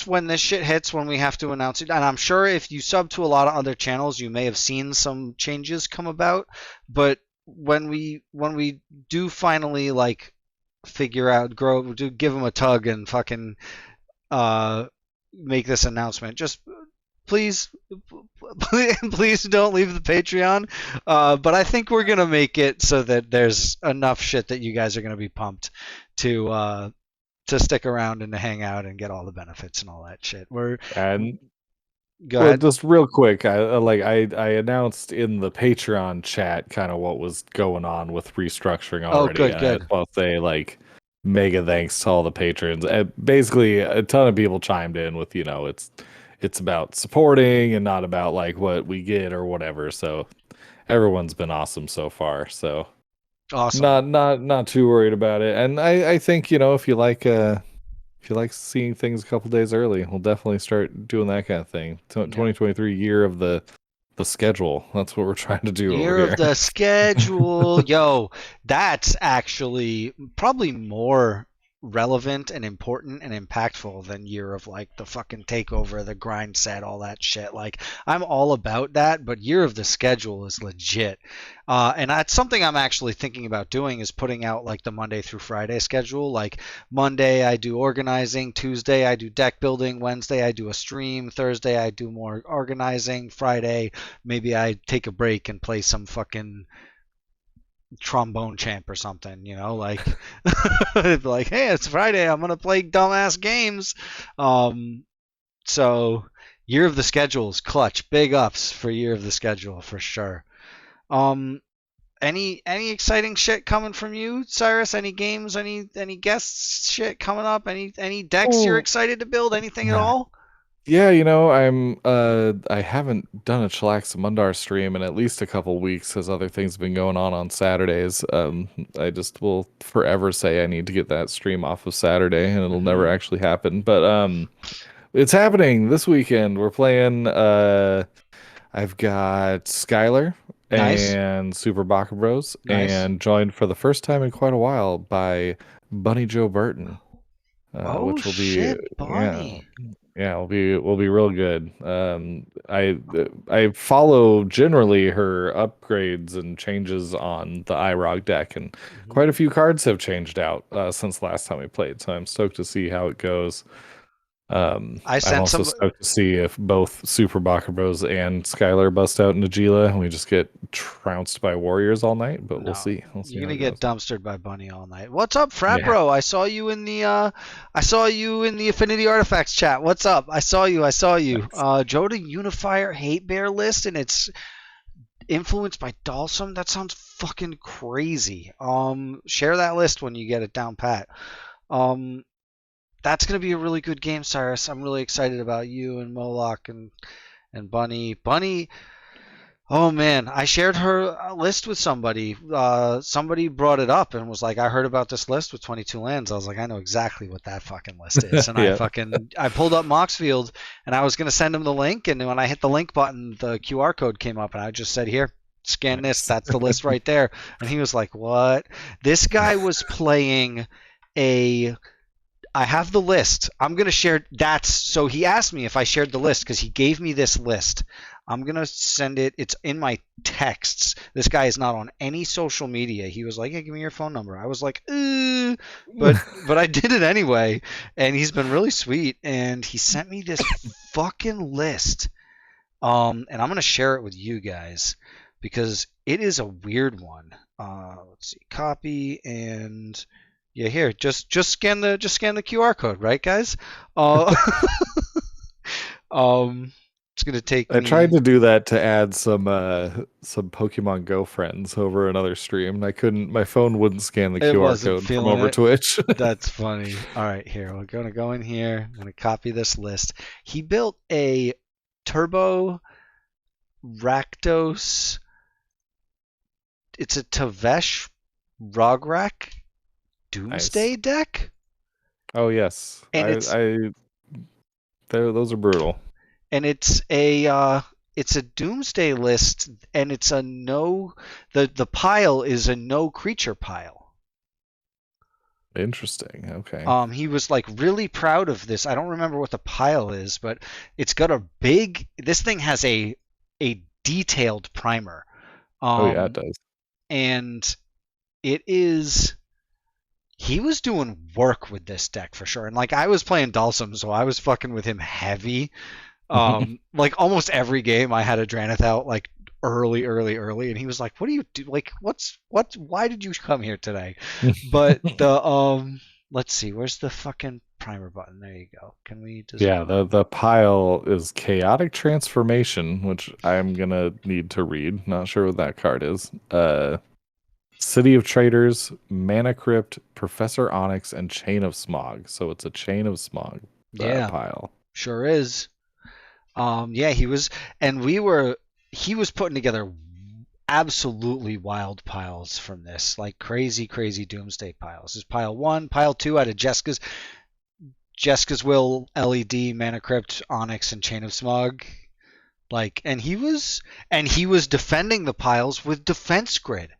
Speaker 3: when this shit hits, when we have to announce it, and I'm sure if you sub to a lot of other channels, you may have seen some changes come about, but when we do finally like figure out, give them a tug and fucking make this announcement. Just please, please don't leave the Patreon. But I think we're gonna make it so that there's enough shit that you guys are gonna be pumped to stick around and to hang out and get all the benefits and all that shit.
Speaker 2: And
Speaker 3: Go
Speaker 2: well,
Speaker 3: ahead.
Speaker 2: just real quick, I announced in the Patreon chat kind of what was going on with restructuring
Speaker 3: Oh,
Speaker 2: already.
Speaker 3: good,
Speaker 2: And I
Speaker 3: good.
Speaker 2: just want to say mega thanks to all the patrons. Basically, a ton of people chimed in with it's about supporting and not about like what we get or whatever. So everyone's been awesome so far. So
Speaker 3: Awesome.
Speaker 2: not too worried about it. And I think if you like seeing things a couple days early, we'll definitely start doing that kind of thing. 2023 year of the schedule. That's what we're trying to do over
Speaker 3: Year of
Speaker 2: here.
Speaker 3: the schedule. Yo, that's actually probably more relevant and important and impactful than year of like the fucking takeover, the grind set, all that shit. Like I'm all about that, but year of the schedule is legit. And that's something I'm actually thinking about doing is putting out like the Monday through Friday schedule. Like Monday I do organizing, Tuesday I do deck building, Wednesday I do a stream, Thursday I do more organizing, Friday maybe I take a break and play some fucking trombone champ or something, like like, hey, it's Friday, I'm gonna play dumbass games. So year of the schedule is clutch. Big ups for year of the schedule for sure. Um, any exciting shit coming from you, Cyrus? Any games? Any guest shit coming up? Any decks you're
Speaker 2: Oh,
Speaker 3: excited to build? Anything at all?
Speaker 2: yeah, I haven't done a Chillax Mundar stream in at least a couple weeks as other things have been going on Saturdays. I just will forever say I need to get that stream off of Saturday and it'll never actually happen. But it's happening this weekend. We're playing I've got Skylar
Speaker 3: Nice.
Speaker 2: and Super Baka Bros
Speaker 3: Nice.
Speaker 2: and joined for the first time in quite a while by Bunny Joe Burton,
Speaker 3: Oh
Speaker 2: which will be
Speaker 3: shit,
Speaker 2: yeah,
Speaker 3: Bonnie.
Speaker 2: yeah, will be real good. I follow generally her upgrades and changes on the IROG deck, and quite a few cards have changed out since last time we played. So I'm stoked to see how it goes.
Speaker 3: I
Speaker 2: I'm
Speaker 3: sent
Speaker 2: also
Speaker 3: some.
Speaker 2: stoked to see if both Super Bakabros and Skylar bust out into Gila and we just get trounced by warriors all night. But we'll
Speaker 3: No,
Speaker 2: see. We'll see
Speaker 3: you're
Speaker 2: how
Speaker 3: gonna
Speaker 2: it
Speaker 3: get
Speaker 2: goes.
Speaker 3: dumpstered by Bunny all night. What's up, Frat
Speaker 2: Yeah.
Speaker 3: Bro? I saw you in the Affinity Artifacts chat. What's up? I saw you. Joe to Unifier Hate Bear list, and it's influenced by Dalsum. That sounds fucking crazy. Share that list when you get it down pat. That's gonna be a really good game, Cyrus. I'm really excited about you and Moloch and Bunny. Bunny. Oh man, I shared her list with somebody. Somebody brought it up and was like, "I heard about this list with 22 lands." I was like, "I know exactly what that fucking list is." And
Speaker 2: Yeah.
Speaker 3: I pulled up Moxfield and I was gonna send him the link. And when I hit the link button, the QR code came up, and I just said, "Here, scan this.
Speaker 2: Nice.
Speaker 3: That's the list right there." And he was like, "What?" This guy was playing a I have the list. I'm going to share so he asked me if I shared the list because he gave me this list. I'm going to send it. It's in my texts. This guy is not on any social media. He was like, "Hey, give me your phone number." I was like, but I did it anyway, and he's been really sweet, and he sent me this fucking list. And I'm going to share it with you guys because it is a weird one. Let's see. Copy and yeah, here, just scan the QR code, right, guys? It's gonna take
Speaker 2: I tried
Speaker 3: me.
Speaker 2: to do that to add some Pokemon Go friends over another stream, and I couldn't. My phone wouldn't scan the
Speaker 3: It
Speaker 2: QR
Speaker 3: wasn't
Speaker 2: code from
Speaker 3: feeling
Speaker 2: over
Speaker 3: it.
Speaker 2: Twitch.
Speaker 3: That's funny. All right, here we're gonna go in here. I'm gonna copy this list. He built a Turbo Rakdos. It's a Tavesh Rograk Doomsday
Speaker 2: Nice.
Speaker 3: deck,
Speaker 2: Oh yes,
Speaker 3: and
Speaker 2: those are brutal.
Speaker 3: it's a Doomsday list, and it's a no. The pile is a no creature pile.
Speaker 2: Interesting. Okay.
Speaker 3: He was like really proud of this. I don't remember what the pile is, but it's got a big. This thing has a detailed primer.
Speaker 2: Oh yeah, it does.
Speaker 3: And it is. he was doing work with this deck for sure. And like I was playing Dulcim, so I was fucking with him heavy. Like almost every game I had a Dranith out like early, and he was like, "What do you do? Like, why did you come here today?" But the let's see, where's the fucking primer button? There you go. Can we just
Speaker 2: Yeah, the pile is Chaotic Transformation, which I'm gonna need to read. Not sure what that card is. City of Traders, Mana Crypt, Professor Onyx, and Chain of Smog. So it's a Chain of Smog
Speaker 3: Yeah.
Speaker 2: pile.
Speaker 3: Sure is. Yeah, he was, and he was putting together absolutely wild piles from this, like crazy, crazy doomsday piles. This is pile 1, pile 2 out of Jessica's Will, LED, Mana Crypt, Onyx, and Chain of Smog. Like, and he was defending the piles with Defense Grid.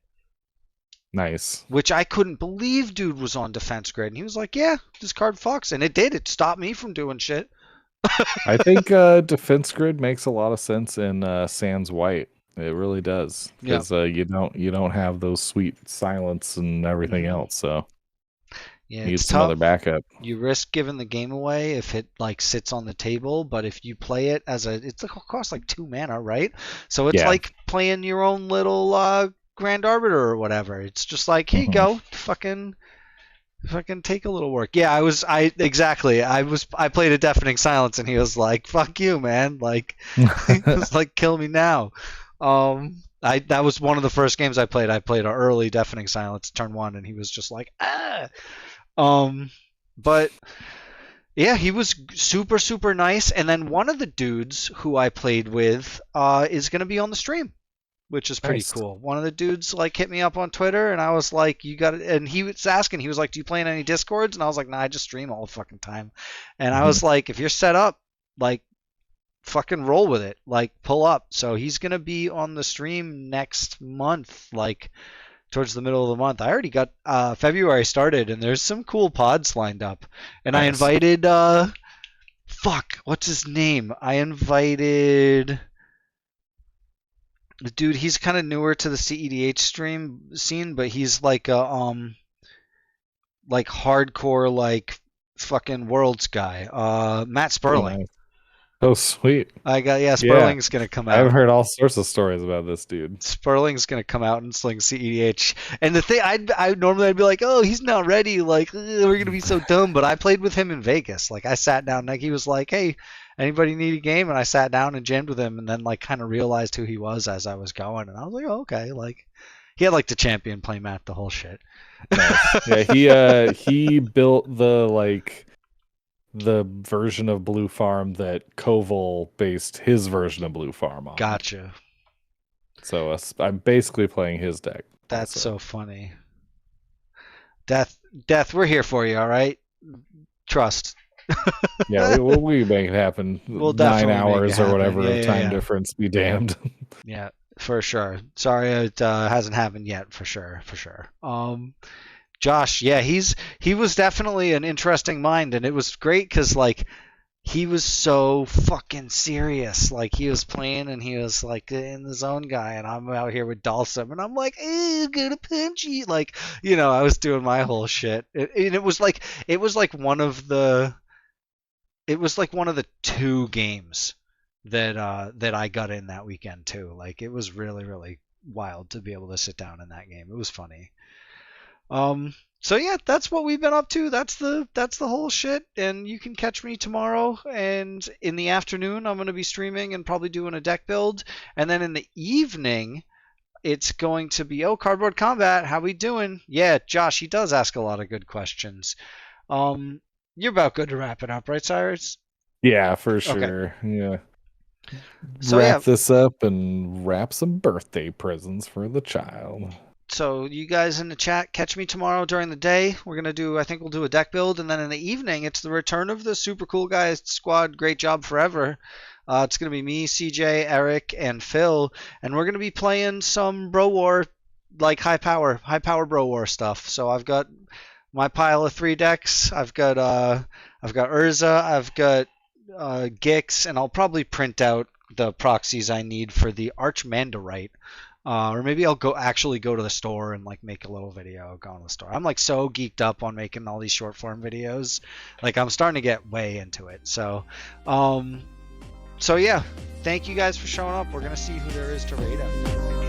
Speaker 2: Nice.
Speaker 3: Which I couldn't believe dude was on Defense Grid. And he was like, yeah, this card fucks. And it did. It stopped me from doing shit.
Speaker 2: I think Defense Grid makes a lot of sense in Sans White. It really does, because you don't have those sweet silence and everything else. So
Speaker 3: yeah,
Speaker 2: you need
Speaker 3: it's
Speaker 2: some
Speaker 3: tough.
Speaker 2: other backup.
Speaker 3: You risk giving the game away if it like sits on the table, but if you play it as it costs like 2 mana, right? So it's like playing your own little Grand Arbiter or whatever. It's just like, here you go, fucking take a little work. Yeah, I played a Deafening Silence, and he was like, "Fuck you, man!" Like, he was like, "Kill me now." That was one of the first games I played. I played an early Deafening Silence, turn 1, and he was just like, ah. But yeah, he was super, super nice. And then one of the dudes who I played with is gonna be on the stream, which is pretty cool. One of the dudes like hit me up on Twitter, and I was like, "You got it." And he was asking, he was like, "Do you play in any Discords?" And I was like, "Nah, I just stream all the fucking time." And I was like, "If you're set up, like, fucking roll with it, like, pull up." So he's gonna be on the stream next month, like towards the middle of the month. I already got February started, and there's some cool pods lined up. And I invited what's his name? I invited the dude. He's kind of newer to the cEDH stream scene, but he's like a like hardcore, like fucking Worlds guy. Matt Sperling.
Speaker 2: Nice. Oh, sweet.
Speaker 3: Sperling's gonna come out.
Speaker 2: I've heard all sorts of stories about this dude.
Speaker 3: Sperling's gonna come out and sling cEDH. And the thing, I'd normally be like, "Oh, he's not ready. Like, we're gonna be so dumb." But I played with him in Vegas. Like, I sat down. Like, he was like, "Hey, anybody need a game?" And I sat down and jammed with him, and then like kind of realized who he was as I was going. And I was like, "Oh, okay." Like, he had like the champion playmat, the whole shit.
Speaker 2: Nice. Yeah, he built the version of Blue Farm that Koval based his version of Blue Farm on.
Speaker 3: Gotcha.
Speaker 2: So I'm basically playing his deck.
Speaker 3: That's so funny. Death, we're here for you, all right? Trust.
Speaker 2: Yeah, we make it happen.
Speaker 3: We'll
Speaker 2: 9 hours or whatever
Speaker 3: of
Speaker 2: time difference, be damned.
Speaker 3: Yeah, for sure. Sorry it hasn't happened yet, for sure. Josh, yeah, he was definitely an interesting mind, and it was great because like he was so fucking serious. Like, he was playing and he was like in the zone guy, and I'm out here with Dulcim, and I'm like, "Hey, gonna punch you!" Like, I was doing my whole shit. It was like one of the 2 games that I got in that weekend too. Like, it was really, really wild to be able to sit down in that game. It was funny. So yeah, that's what we've been up to. That's the whole shit. And you can catch me tomorrow, and in the afternoon I'm going to be streaming and probably doing a deck build, and then in the evening it's going to be, Cardboard Combat, how we doing? Yeah, Josh, he does ask a lot of good questions. You're about good to wrap it up, right, Cyrus?
Speaker 2: Yeah, for sure. Okay. Yeah.
Speaker 3: So
Speaker 2: wrap this up and wrap some birthday presents for the child.
Speaker 3: So you guys in the chat, catch me tomorrow during the day. I think we'll do a deck build, and then in the evening, it's the return of the Super Cool Guys squad. Great job forever. It's going to be me, CJ, Eric, and Phil, and we're going to be playing some Bro War, like high power Bro War stuff. So I've got my pile of 3 decks. I've got Urza, I've got Gix, and I'll probably print out the proxies I need for the Archmandarite. Or maybe I'll actually go to the store and like make a little video going to the store. I'm like so geeked up on making all these short form videos. Like I'm starting to get way into it. So yeah, thank you guys for showing up. We're gonna see who there is to raid out there.